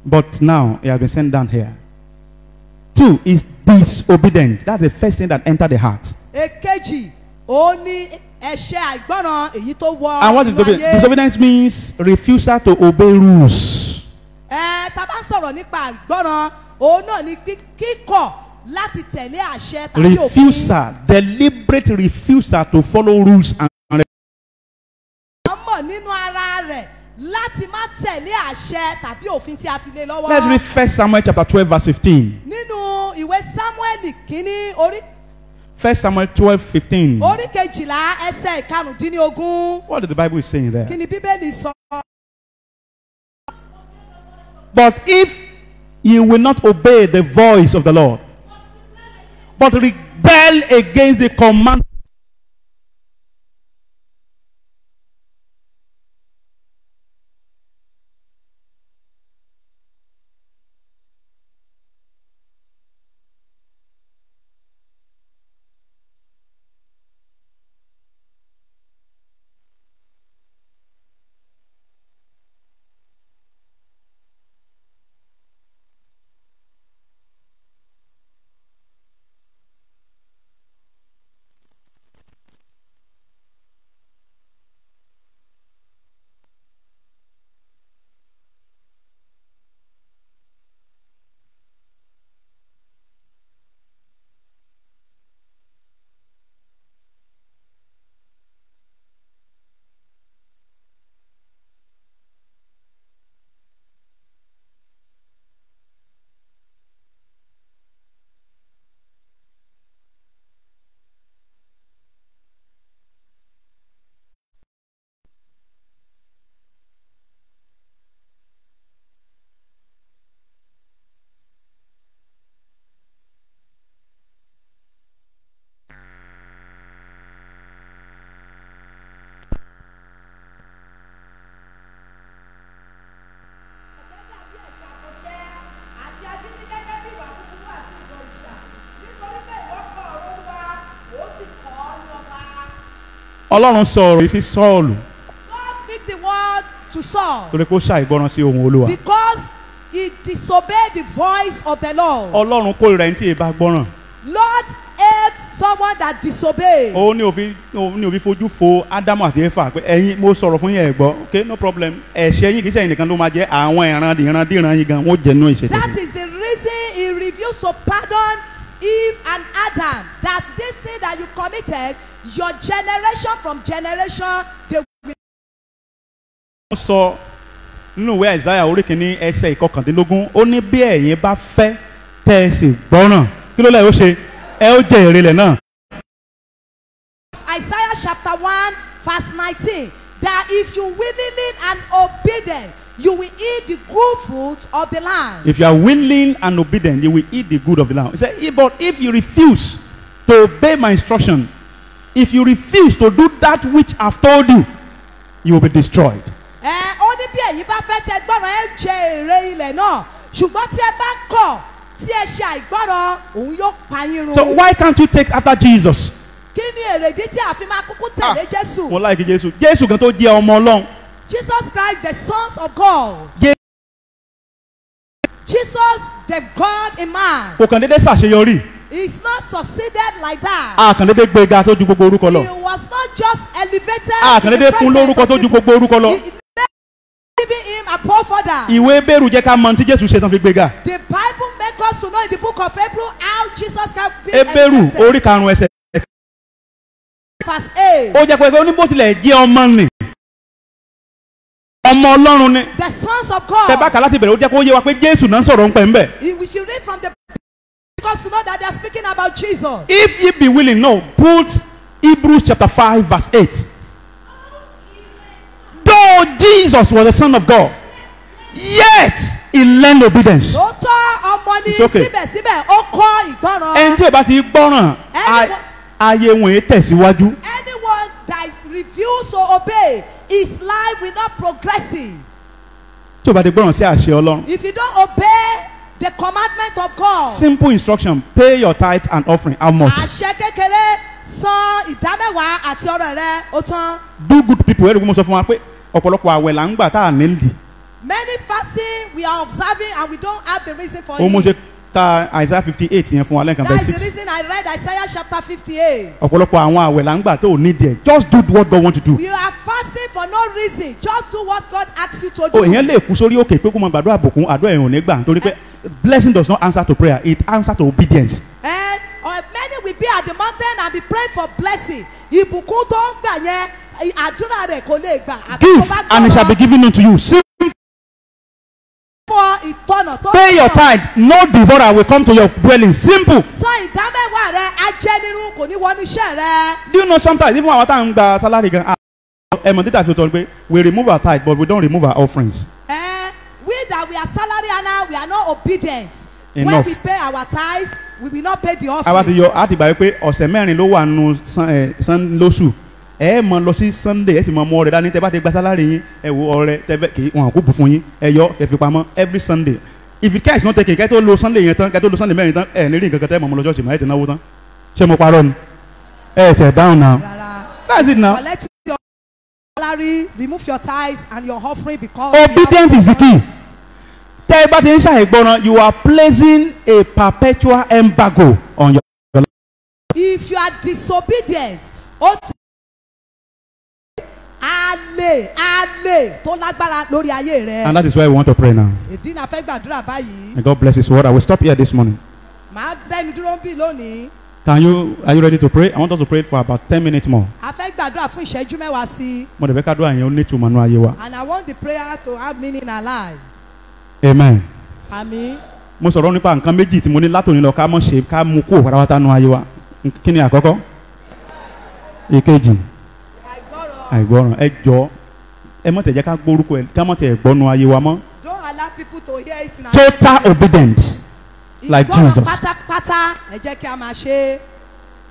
But now he has been sent down here. Two is disobedient. That's the first thing that entered the heart. Èkejì ó ní ẹ̀ṣẹ̀ àìgbọ́ràn èyí tó wọ And what is inú disobedience? ayé. Disobedience means refusal to obey rules. Tá bá sọ̀rọ̀ nípa àìgbọ́ràn òun náà ni kíkọ̀ láti tẹ̀lé àṣẹ tàbí òfin. Refusal, deliberate refusal to follow rules and Ọmọ nínú ara rẹ̀ láti má tẹ̀lé àṣẹ tàbí òfin tí a fi lé lọ́wọ́. Let's read 1 Samuel chapter 12 verse 15. Nínú ìwé Sámúẹ́lì kínní orí 1 Samuel 12:15. orí kejìlá ẹsẹ̀ ìkarùndínlógún. What did the Bible is saying there? Kí ni Bíbélì sọ? But if you will not obey the voice of the Lord, but rebel against the command. Ọlọ́run sọ ọ̀rọ̀ yìí sí Sọ́ọ̀lù. God speak the word to Saul. Torí kó ṣàìgbọràn sí ohùn Olúwa. Because he disobeyed the voice of the Lord. Ọlọ́run kórìíra ẹni tí ì bá gbọ́ràn. Lord hates someone that disobey. Ó ní òfin fojú fo Ádámù àti Éfà pé ẹ̀yin mo sọ̀rọ̀ fún yín ẹ gbọ́. Okay, no problem. Ẹ̀ṣẹ̀ yín kìí ṣe ẹ̀yin nìkan ló máa jẹ́ àwọn ìrandíran yín gan wọ́n jẹ̀nú ìṣẹ̀lẹ̀. That is the reason he refused to pardon Eve and Adam. That this sin that you committed, your generation from generation they will. Wọ́n sọ nínú ìwé Àìsáyà orí kìíní ẹsẹ̀ ìkọkàndínlógún ó ní bí ẹ̀yin bá fẹ́ tẹ́ ẹ sì gbọ́ràn kí ló lẹ́yìn ó ṣe ẹ ó jẹ èrè ilẹ̀ náà. Isaiah chapter 1 verse 19 that if you willingly and obedient you will eat the good fruit of the land. If you are willing and obedient, you will eat the good of the land. He said, but if you refuse to obey my instruction, if you refuse to do that which I've told you, you will be destroyed. Ó ní bí ẹ̀yin bá fẹ́ tẹ gbọ́ràn ẹ jẹ èrè ilẹ̀ náà ṣùgbọ́n tí ẹ bá kọ̀ tí ẹ ṣe àìgbọ́ràn òun yóò pa yín run. So why can't you take after Jesus? Kí ni èrèdí tí a fi máa kúkú tẹ̀lé Jésù? Mo like Jésù. Jésù gan tó jẹ́ ọmọ Ọlọ́run. Jesus Christ the sons of God. Jesus the God in man. Kò kàn déédéé ṣàṣeyọrí. He is not succeeded like that. A kàn déédéé gbéga tó ju gbogbo orúkọ lọ. He was not just elevated. A kàn déédéé fún lórúkọ tó ju gbogbo orúkọ lọ. Giving him a profile. Ìwé Hébérù jẹ́ ká mọ̀ tí Jésù ṣe tán fi gbéga. The Bible makes us to know in the book of Hebrew how Jesus can be Hébérù elevated. orí karùn-ún ẹsẹ̀. Verse 8. Ó jẹ́ pé oníbó tilẹ̀ jẹ́ ọmọ nì. Ọmọ Ọlọ́run ni. The sons of Tẹ bá God. kà láti bẹ̀rẹ̀ ó jẹ́ kó yé wa pé Jésù náà sọ̀rọ̀ ń pẹ̀ ń bẹ̀. We should read from the because to know that they are speaking about Jesus. If ye be willing, no, put Hebrews chapter 5 verse 8. Though Jesus was the Son of God, yet he learned obedience. Lóòótọ́ ọmọ ni It's okay. síbẹ̀síbẹ̀ ó kọ́ ìgbọràn. Ẹni tí ò bá ti gbọ́ràn, ayé wọn yẹn tẹ̀síwájú. Anyone that is refuse to obey, his life will not progressive. tí o bá ti gbọ́ràn sí àṣẹ Ọlọ́run. If you don't obey the commandment of God, simple instruction, pay your tithe and offering. How much? àṣẹ kékeré san ìdámẹ́wàá àti ọrẹ rẹ ó tán. Do good people ẹ̀rù mo sọ fún wa pé ọ̀pọ̀lọpọ̀ àwẹ̀ là ń gbà tá à ní lì. Many fasting we are observing and we don't have the reason for ó mo ṣe it. ta Isaiah 58 yẹn fún wa lẹ́ẹ̀kan That verse is the 6. reason I read Isaiah chapter 58. ọ̀pọ̀lọpọ̀ àwọn àwẹ̀ là ń gbà tó ò ní díẹ̀. just do what God want to do. You are fasting for no reason. Just do what God asks you to o do. èèyàn lè kú sórí òkè pé kó máa gbàdúrà àbùkún àdúrà ẹ̀hún nígbà nítorí pé blessing does not answer to prayer, it answer to obedience. And many will be at the mountain and be praying for blessing. Ìbùkún tó ń gbà yẹn, àdúrà rẹ̀ kò lè gbà. Àbí tó Give bá and it shall be given unto you. fún ìtọ́nà tó Pay your tithe, no devourer will come to your dwelling. Simple. Sọ ìdámẹ́wàá rẹ̀ ajẹ́nirun kò ní wọnú iṣẹ́ rẹ̀. Do you know sometimes even our time gba salary gan ẹmọ títà fi tọ́ pé we remove our tithe but we don't remove our offerings. We that we are salary earner, we are not obedient. Enough. When we pay our tithes, we will not pay the àwa offering. ti yọ àti gbà pé ọ̀sẹ̀ mẹ́rin ló wà nù lóṣù ẹ mọ lọ sí Sunday ẹ sì mọ ọrẹ dání tẹ bá ti gba salary yín ẹ wo ọrẹ tẹ bẹ kì í wọn kó bù fún yín ẹ yọ ẹ fi pamọ́ every Sunday if you cash not take kẹ́ tó lo Sunday yẹn tán kẹ́ tó lo Sunday mẹ́rin tán ẹ ní rí nǹkan kan tẹ́ mọ̀ mọ́ lọ́jọ́ ìmọ̀ ẹ ti náwó tán ṣé mo parọ́ ni ẹ tẹ̀ down now Rárá. that's it now. Collect your salary, remove your tithes and your offering because Obedience is the key. Tẹ́ ẹ bá ti ń ṣàìgbọràn you are placing a perpetual embargo on your life. if you are disobedient, ó ti alè tó lágbára lórí ayé rẹ. And that is why we want to pray now. Ìdí náà fẹ́ gbàdúrà báyìí. May God bless His word. I will stop here this morning. Màá dẹ́ni dúró ń bì lónìí. Are you ready to pray? I want us to pray for about 10 minutes more. A fẹ́ gbàdúrà fún ìṣẹ́jú mẹ́wàá sí i. Mo dẹ̀ fẹ́ ká dúrà yẹn ó ní ìtumọ̀ nínú ayé wa. And I want the prayer to have meaning alive. Amen. Àmín. Mo sọ̀rọ̀ nípa nǹkan méjì tí mo ní látòní lọ ká mọ̀ ṣe ká mú kó pátápátá nínú ayé wa. Kí ni àkọ́kọ́? Ìkejì. Àìgbọràn. Ẹ jọ̀ọ́ ẹ mọ̀ tẹ̀ jẹ́ ká gbórúkọ ẹ̀ ká mọ̀ tẹ̀ gbọ́nu ayé wa mọ́. Don't allow people to hear it in our Total obedience like ìgbọràn Jesus. pátápátá ẹ jẹ́ kí a máa ṣe é.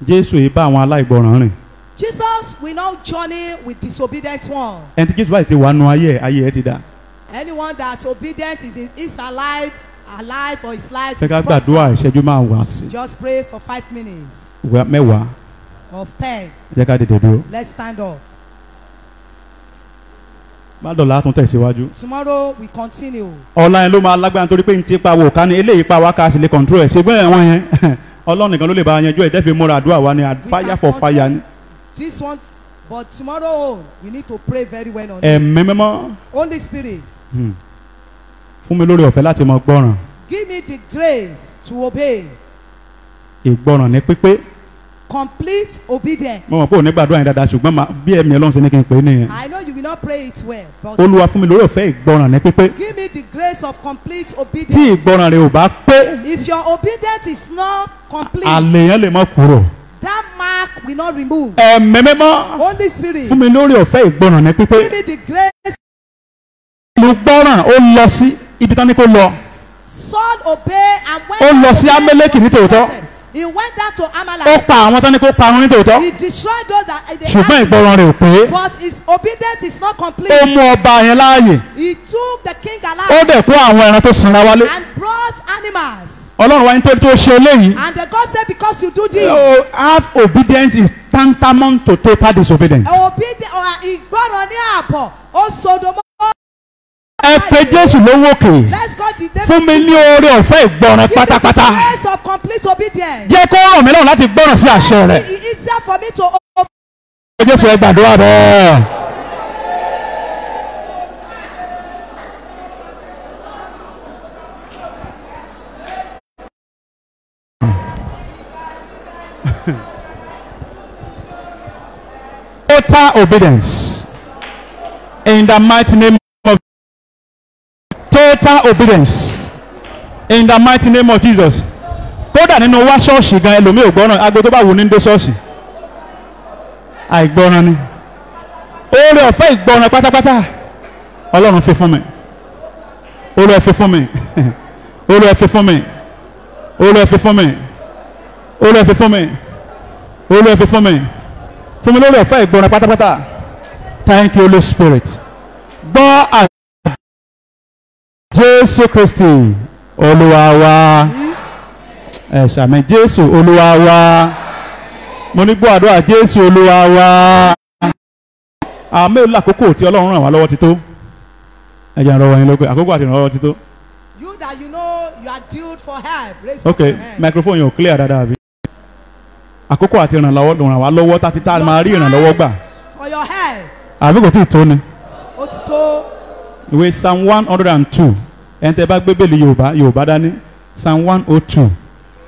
Jésù yìí bá àwọn aláìgbọràn rìn. Jesus will not journey with disobedient one. Ẹni tí Jésù báyìí ti wà nù ayé ẹ̀ ti dá. Anyone that's obedient is alive or his life Fẹ́ is ká gbàdúrà ìṣẹ́jú máa wá sí. Just pray for 5 minutes Mẹ́wàá of 10. jẹ́ ká dìde dúró. Let's stand up. Má dọ̀là tún tẹ̀síwájú. Tomorrow we continue. Ọ̀la yẹn ló máa lágbára nítorí pé n ti pa wò ká ní eléyìí pa wá ká sì lè control ẹ̀ ṣùgbọ́n ẹ̀wọ̀n yẹn Ọlọ́run nìkan ló lè bá a yanjú ẹ̀ tẹ́fẹ̀ múra àdúrà wa ni fire for fire ni. This one, but tomorrow we need to pray very well on it. Ẹ̀mí mímọ́ Holy Spirit, fún mi lórí ọ̀fẹ́ láti mọ gbọ́ràn. give me the grace to obey. Ìgbọ́ràn ní pípé. Complete obedience. Mo mọ̀ pé ò ní gbàdúrà yẹn dáadáa ṣùgbọ́n bí ẹ̀mí Ọlọ́run ṣe ní kí n pè é nìyẹn. I know you will not pray it well, but Olúwa fún mi lórí ọ̀fẹ́ ìgbọ́ràn ní pípé. give me the grace of complete Tí obedience. ìgbọ́ràn rẹ ò bá pé If your obedience is not complete, àlè yẹn lè mọ kúrò. that mark will not remove. Ẹ̀mí mímọ́ Holy Spirit, fún mi lórí ọ̀fẹ́ ìgbọ́ràn ní pípé. give me the grace. Olùgbọ́ràn ó lọ sí ibi tán ní kó lọ. Saul obey and Ó went lọ down sí to Amẹ́lẹ́kì ní tòótọ́. He went down to Ó Amalek. pa àwọn tán ní kó parun ní tòótọ́. He destroyed those that they Ṣùgbọ́n had, ìgbọ́ràn rẹ̀ ò pé. but his obedience is not complete. Ó mú ọba yẹn láàyè. He took the king Ó alive dẹ̀ kó àwọn ẹran tó sanra wálé. and brought animals. Ọlọ́run wa nítorí tó ṣe eléyìí. And the God said, because you do this, Half obedience is tantamount to total disobedience. ìgbọràn ní ààbọ̀ ó sodomọ́. Ẹ pe Jésù lówó òkè. Let's go the name Fún mi ní oore ọ̀fẹ́ ìgbọràn Give me the pátápátá. grace of complete obedience. Jẹ́ kó ràn mí lọ́rùn láti gbọ́ràn sí àṣẹ rẹ̀. It is easier for me to obey. Jésù ẹ gbàdúrà bẹ́ẹ̀. Total obedience in the mighty name of total obedience in the mighty name of Jesus. Kódà nínú wá ṣọ́ọ̀ṣì gan ẹlòmíì ò gbọ́ràn aago tó bá wù ní dé ṣọ́ọ̀ṣì àìgbọ́ràn ni. Oore ọ̀fẹ́ ìgbọ́ràn pátápátá Ọlọ́run fi fún mi. Oore ọ̀fẹ́ fún mi. Oore ọ̀fẹ́ fún mi. Oore ọ̀fẹ́ fún mi. Oore ọ̀fẹ́ fún mi. Oore ọ̀fẹ́ fún mi. Fún mi lórí ọ̀fẹ́ ìgbọ́ràn pátápátá. Thank you, Holy Spirit. Gbọ́ àdúrà Jésù Kristi Olúwa wa. Ẹ ṣàmì Jésù Olúwa wa. Mo ní gbọ́ àdúrà Jésù Olúwa wa. Àmì lákòókò tí Ọlọ́run ràn wá lọ́wọ́ ti tó. Ẹ jẹ́ ìrànlọ́wọ́ yín lókè. Àkókò àti ìrànlọ́wọ́ ti tó. You that you know you are due for help. Raise Okay, up your hand. microphone yẹn ò clear dáadáa bí. Àkókò àti ìrànlọ́wọ́ ràn wá lọ́wọ́ tàbí tá a máa rí ìrànlọ́wọ́ gbà. For your help. Àbí kò tí ì tó ni. Ó ti tó. Ìwé Psalm 102 ẹni tẹ́ bá gbé bẹ́ẹ̀lì Yorùbá dání Psalm 102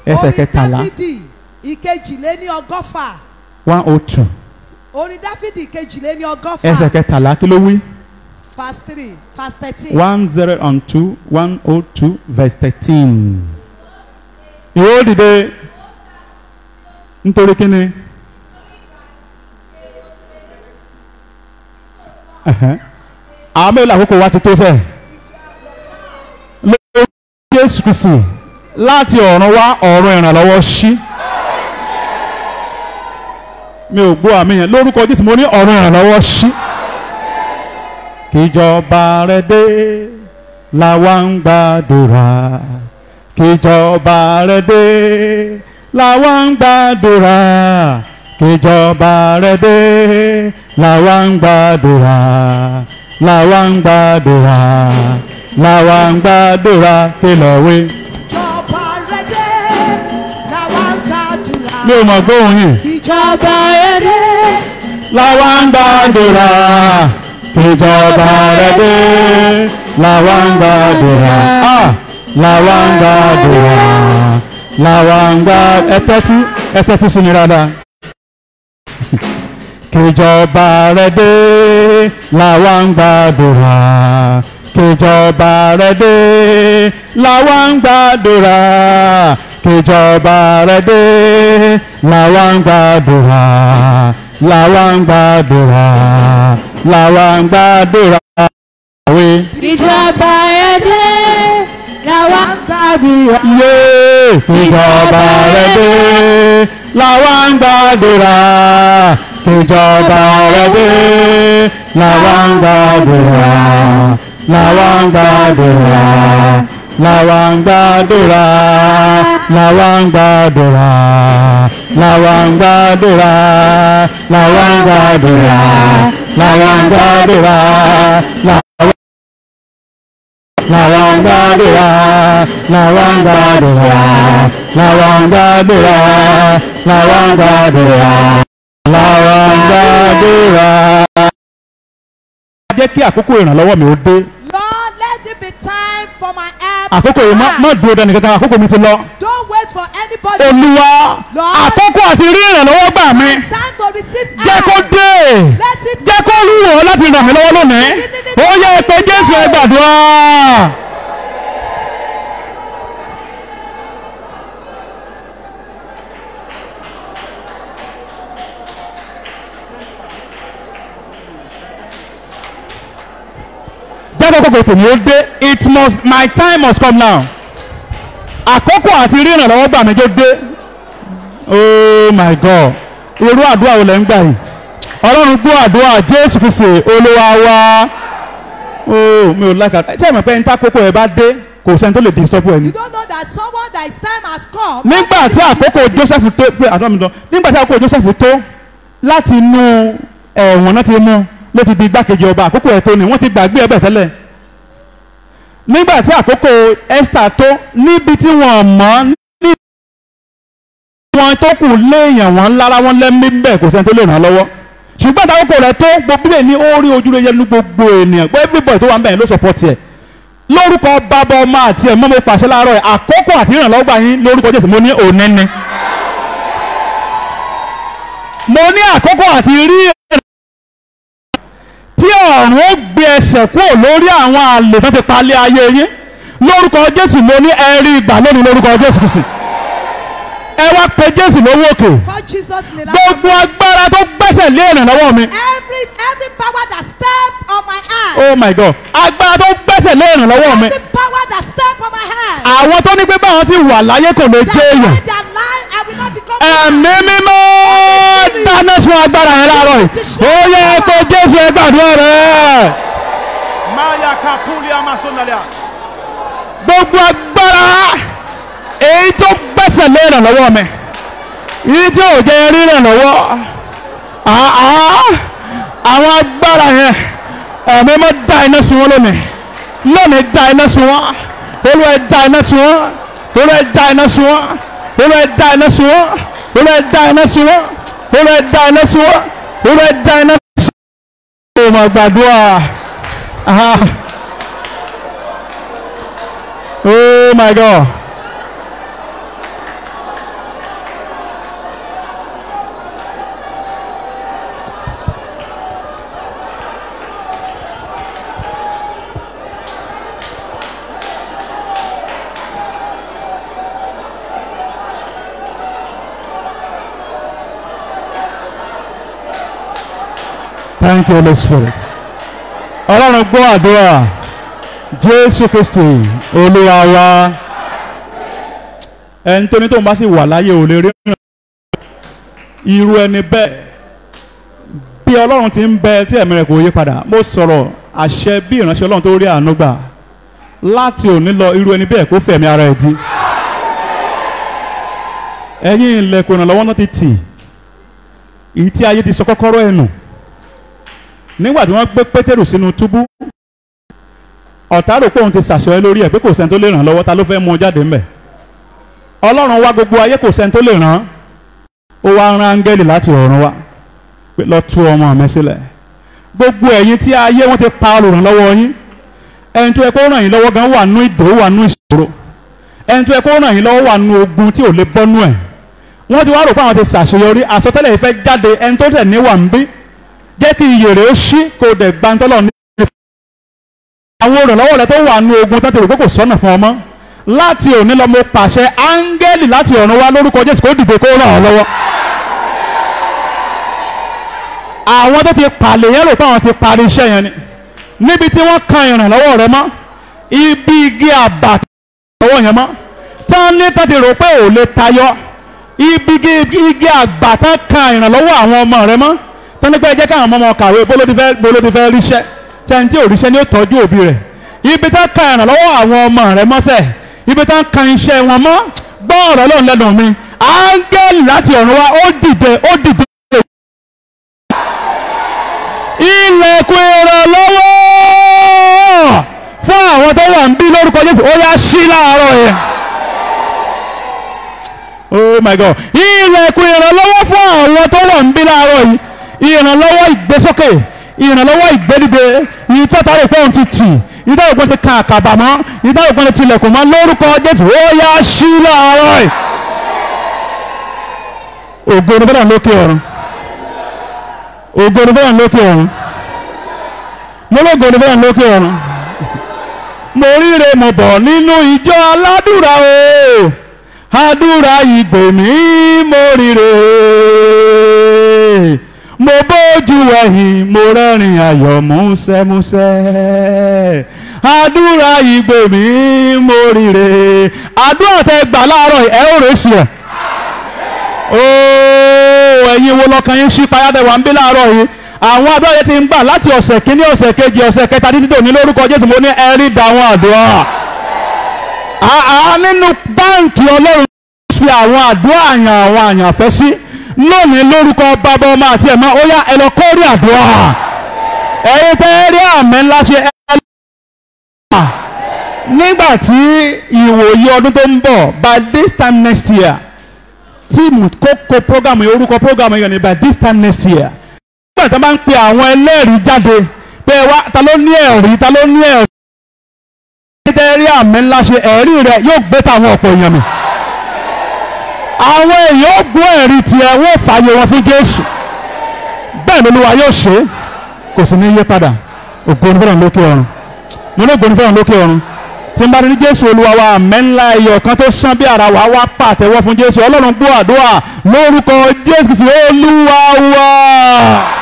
ẹsẹ̀ kẹtàlá. Orin Dáfídì ìkejìléní ọgọ́fà. 102 Orin Dáfídì ìkejìléní ọgọ́fà. ẹsẹ̀ kẹtàlá kí ló wí? Verse 3, verse 13. 102 102 verse 13. Ìwé dìde nítorí kíni? Àwọn mélòó àkókò wa ti tó sẹ́ẹ̀. Lórí Jésù Kristi láti ọ̀run wá ọ̀run ìrànlọ́wọ́ ṣí. Mi ò gbọ́ àmì yẹn lórúkọ Jésù mo ní ọ̀run ìrànlọ́wọ́ ṣí. Kíjọba rẹ dé làwa ń gbàdúrà. Kíjọba rẹ dé làwa ń gbàdúrà. Kíjọba rẹ dé làwa ń gbàdúrà. Làwa ń gbàdúrà. Làwa ń gbàdúrà kí lọ wí. Ìjọba rẹ dé làwa ń gbàdúrà. Mi ò mọ̀ gbóhùn yìí. Ìjọba rẹ dé Làwa ń gbàdúrà. Kíjọba rẹ dé làwa ń gbàdúrà. Làwa ń gbàdúrà. Làwa ń gbàdúrà. Ẹ tẹ́tí sí mi dáadáa. Kíjọba rẹ dé làwa ń gbàdúrà. Kíjọba rẹ dé làwa ń gbàdúrà. Kíjọba rẹ dé làwa ń gbàdúrà. Làwa ń gbàdúrà. Làwa ń gbàdúrà. Ìjọba rẹ dé làwa ń gbàdúrà. Yé kíjọba rẹ dé làwa ń gbàdúrà. Kíjọba rẹ dé làwa ń gbàdúrà. Làwa ń gbàdúrà. Làwa ń gbàdúrà. Làwa ń gbàdúrà. Làwa ń gbàdúrà. Làwa ń gbàdúrà. Làwa ń gbàdúrà. Làwa ń gbàdúrà. Làwa ń gbàdúrà. Làwa ń gbàdúrà. Làwa ń gbàdúrà. Làwa ń gbàdúrà. Jẹ́ kí àkókò ìrànlọ́wọ́ mi ó dé. Lord, let it be time for my help. Àkókò yìí má dúró dání kankan, àkókò mi ti lọ. Don't wait for anybody. Olúwa, Lord, àkókò àti rí ìrànlọ́wọ́ gbà mí. time to receive Jẹ́ kó help. dé. Let it Jẹ́ kó wù ọ́ láti ràn mí lọ́wọ́ lónìí. Ó yẹ pé Jésù ẹ gbàdúrà. Jẹ́ kó kókò tèmi ó dé. My time must come now. Àkókò àti rí ìrànlọ́wọ́ gbà mí jó dé. Oh my God. Irú àdúrà wo lẹ ń gbà yìí? Ọlọ́run gbọ́ àdúrà Jésù Kristi Olúwa wa. Oh, mi ò lákàtà. Ṣé ẹ mọ̀ pé níta kókó ẹ bá dé kò sẹ́ni tó lè disturb ẹ ní. You don't know that someone that his time has come. Nígbà tí àkókò Joseph tó pé àdúrà nígbà tí àkókò Joseph tó láti inú ẹ̀wọ̀n náà ti mú ló ti di igbákejì ọba àkókò ẹ̀ tó ni wọ́n ti gbàgbé ẹbẹ̀ tẹ́lẹ̀. Nígbà tí àkókò Esther tó níbi tí wọ́n mọ̀ ní wọn tó kù léèyàn wọn lára wọn lẹ́mí bẹ́ẹ̀ kò sẹ́ni tó lè ràn lọ́wọ́. Ṣùgbọ́n àkókò rẹ̀ tó gbogbo bíbẹ̀ ní ó rí ojú rẹ̀ yẹnu gbogbo ènìyàn gbọ́ everybody tó wà ń bẹ̀rẹ̀ ló support ẹ̀. Lórúkọ bàbá ọmọ àti ẹ̀mọ́ mo pàṣẹ láàárọ̀ ẹ̀ àkókò àti ìrànlọ́gbà yín lórúkọ Jésù mo ní òní ni. Mo ní àkókò àti rí tí ọ̀run ó gbé ẹsẹ̀ kúrò lórí àwọn àlè tó ti palẹ̀ ayé yín lórúkọ Jésù mo ní ẹ̀rí ìgbà lónìí lórúkọ Jésù Kristi. Ẹ wá pe Jésù lówó òkè. For Jesus in the Gbogbo agbára tó gbẹ́sẹ̀ lé ìrànlọ́wọ́ mi. every power that step on my hand. Oh my God. Agbára tó gbẹ́sẹ̀ lé ìrànlọ́wọ́ mi. Every power that step on my hand. Àwọn tó ní pé báwọn ti wà láyé kò lè jẹ́ That èèyàn. in their life I will not become ẹ̀mí mímọ́ dáná sun agbára yẹn láàárọ̀ yìí. Ó yẹ kó Jésù ẹ gbàdúrà rẹ̀. Maya kapuli amasonalia. Gbogbo agbára èyí tó gbẹ́sẹ̀ lé ìrànlọ́wọ́ mi, èyí tí ò jẹ́ rí ìrànlọ́wọ́, àwọn agbára yẹn ẹ̀mí mímọ́ dá iná sun wọn lónìí dá iná sun wọn. Olúwa ẹ dá iná sun wọn. Olúwa ẹ dá iná sun wọn. Olúwa ẹ dá iná sun wọn. Olúwa ẹ dá iná sun wọn. Olúwa ẹ dá iná sun wọn. Olúwa ẹ dá iná sun wọn. Ó máa gbàdúrà. Oh my God. Thank you, Holy Spirit. Ọlọ́run gbọ́ àdúrà. Jésù Kristi Olúwa wa. Ẹni tó ní tóun bá sì wà láyé ò lè rí irú ẹni bẹ́ẹ̀. Bí Ọlọ́run ti ń bẹ tí ẹ̀mí rẹ̀ kò yí padà, mo sọ̀rọ̀ àṣẹ bí ìránṣẹ́ Ọlọ́run tó rí àánú gbà. Láti òní lọ irú ẹni bẹ́ẹ̀ kó fẹ̀mí ara ẹ̀ dí. Ẹ̀yin ilẹ̀kùn ìrànlọ́wọ́ náà ti tì. Èyí tí ayé ti sọ kọ́kọ́rọ́ ẹ̀ nù. Nígbà tí wọ́n gbé Pétérù sínú túbú, ọ̀tá rò pé òun ti ṣàṣọ lórí ẹ̀ pé kò sẹ́ni tó lè ràn lọ́wọ́, ta ló fẹ́ mú un jáde ńbẹ̀. Ọlọ́run wá gbogbo ayé, kò sẹ́ni tó lè ràn. Ó wá rán áńgẹ́lì láti ọ̀run wá pé lọ tú ọmọ mi sílẹ̀. Gbogbo ẹ̀yin tí ayé wọn ti pa olùrànlọ́wọ́ yín, ẹni tó yẹ kó ràn yín lọ́wọ́ gan wà nú ìdè, wà nú ìṣòro. Ẹni tó yẹ kó ràn yín lọ́wọ́ wà nú ogun tí ò lè bọ́ nú ẹ̀. Wọ́n ti wá rò pé àwọn ti ṣàṣeyọrí, àsọtẹ́lẹ̀ yìí fẹ́ jáde, ẹni tó tẹ̀ ní wà ń bí. Jẹ́ kí iyè rẹ̀ ó ṣí kó dẹ̀ gbantọ́lọ̀ ní àwọn olùrànlọ́wọ́ rẹ̀ tó wà nú ogun tó ti rò pé kò sọ́nà fún ọmọ. Láti òní lọ mo pàṣẹ áńgẹ́lì láti ọ̀run wá lórúkọ Jésù kó dìde kó ràn ọ́ lọ́wọ́. Àwọn tó ti pàlè yẹn rò pé àwọn ti parí iṣẹ́ yẹn ni. Níbi tí wọ́n kan ìrànlọ́wọ́ rẹ mọ́, ibi igi àbà lọ́wọ́ yẹn mọ́, tán ní tó ti rò pé ò lè tayọ, ibi igi àgbà tán kan ìrànlọ́wọ́ àwọn ọmọ rẹ mọ́, tán ní pé ẹ jẹ́ káwọn ọmọ kàwé bólódì fẹ́ ríṣẹ́, sẹ́ni tí ò ríṣẹ́ ni ó tọ́jú òbí rẹ̀. Ibi tán kan ìrànlọ́wọ́ àwọn ọmọ rẹ mọ́sẹ̀, ibi tán kan iṣẹ́ wọn mọ́, gbọ́ ọ̀rọ̀ lóun lẹ́nu mi, áńgẹ́lì láti ọ̀run wá ó dìde. Ilẹ̀kùn ìrànlọ́wọ́ fún àwọn tó wà ń bí lórúkọ Jésù ó yá ṣí láàárọ̀ yẹn. Oh my God. Ilẹ̀kùn ìrànlọ́wọ́ fún àwọn tó wà ń bí láàárọ̀ yìí. Ìrànlọ́wọ́ ìgbésókè, ìrànlọ́wọ́ ìgbédìde, ìtọ́ta rẹ̀ pé òun ti tì, ìtọ́ta rẹ̀ pé òun ti kan àkàbà mọ́, ìtọ́ta rẹ̀ pé òun ti tilẹ̀kùn mọ́ lórúkọ Jésù ó yá ṣí láàárọ̀ yìí. Ògo ni fẹ́ràn lókè ọ̀run. Ògo ni fẹ́ràn lókè ọ̀run. Mo lógo ni fẹ́ràn lókè ọ̀run. Mo ríre mo bọ̀ nínú ìjọ aládùúrà o. Àdúrà ìgbè mí mo ríre. Mo bójú ẹ̀yìn mo rẹ́rìn ayọ̀ músẹ́músẹ́. Àdúrà ìgbè mí mo ríre. Àdúrà tẹ gbà láàárọ̀ ẹ̀ ó rèé sí ẹ̀. Ooo ẹ̀yin wo lọ́kàn yín ṣí payá tẹ̀ wá ń bí láàárọ̀ yìí. Àwọn àdúrà yẹn ti ń gbà láti ọ̀sẹ̀ kínní, ọ̀sẹ̀ kejì, ọ̀sẹ̀ kẹta títí dòní lórúkọ Jésù mo ní ẹ̀rí dáwọn àdúrà. Nínú báǹkì Ọlọ́run fi àwọn àdúrà àwọn àyànfẹ́ sí lónìí lórúkọ Bàbá Ọmọ àti Ẹ̀mọ́ ó yá ẹ lọ kórè àdúrà. Ẹ̀yin tẹ́ rí àmì ńlá ṣe ẹ lọ. Nígbà tí ìwòye ọdún tó ń bọ̀ by this time next year, tíìmù kókó programu yìí, orúkọ programu yìí ni by this time next year. Nígbà tí wọ́n máa ń pe àwọn ẹlẹ́rìí jáde pé wá ta ló ní ẹ̀rí, ta ló ní ẹ̀rí. Tẹ́ rí àmì ńlá ṣe ẹ̀rí rẹ̀ yóò gbé tàwọn ọ̀pọ̀ èèyàn mi. Àwọn èèyàn ó gbọ́ ẹ̀rí tiẹ̀ wọ́n fààyè wọn fún Jésù. Bẹ́ẹ̀ ni Olúwa yóò ṣe kò sì ní yé padà. Ògo ni fẹ́ràn lókè ọ̀run. Mo ní ògo ni fẹ́ràn lókè ọ̀run. Tí n bá ní Jésù Olúwa wa àmì ńlá ẹyọ kan tó sán bí ara wa wá pàtẹ́wọ́ fún Jésù. Ọlọ́run gbọ́ àdúrà lórúkọ Jésù Olúwa wa.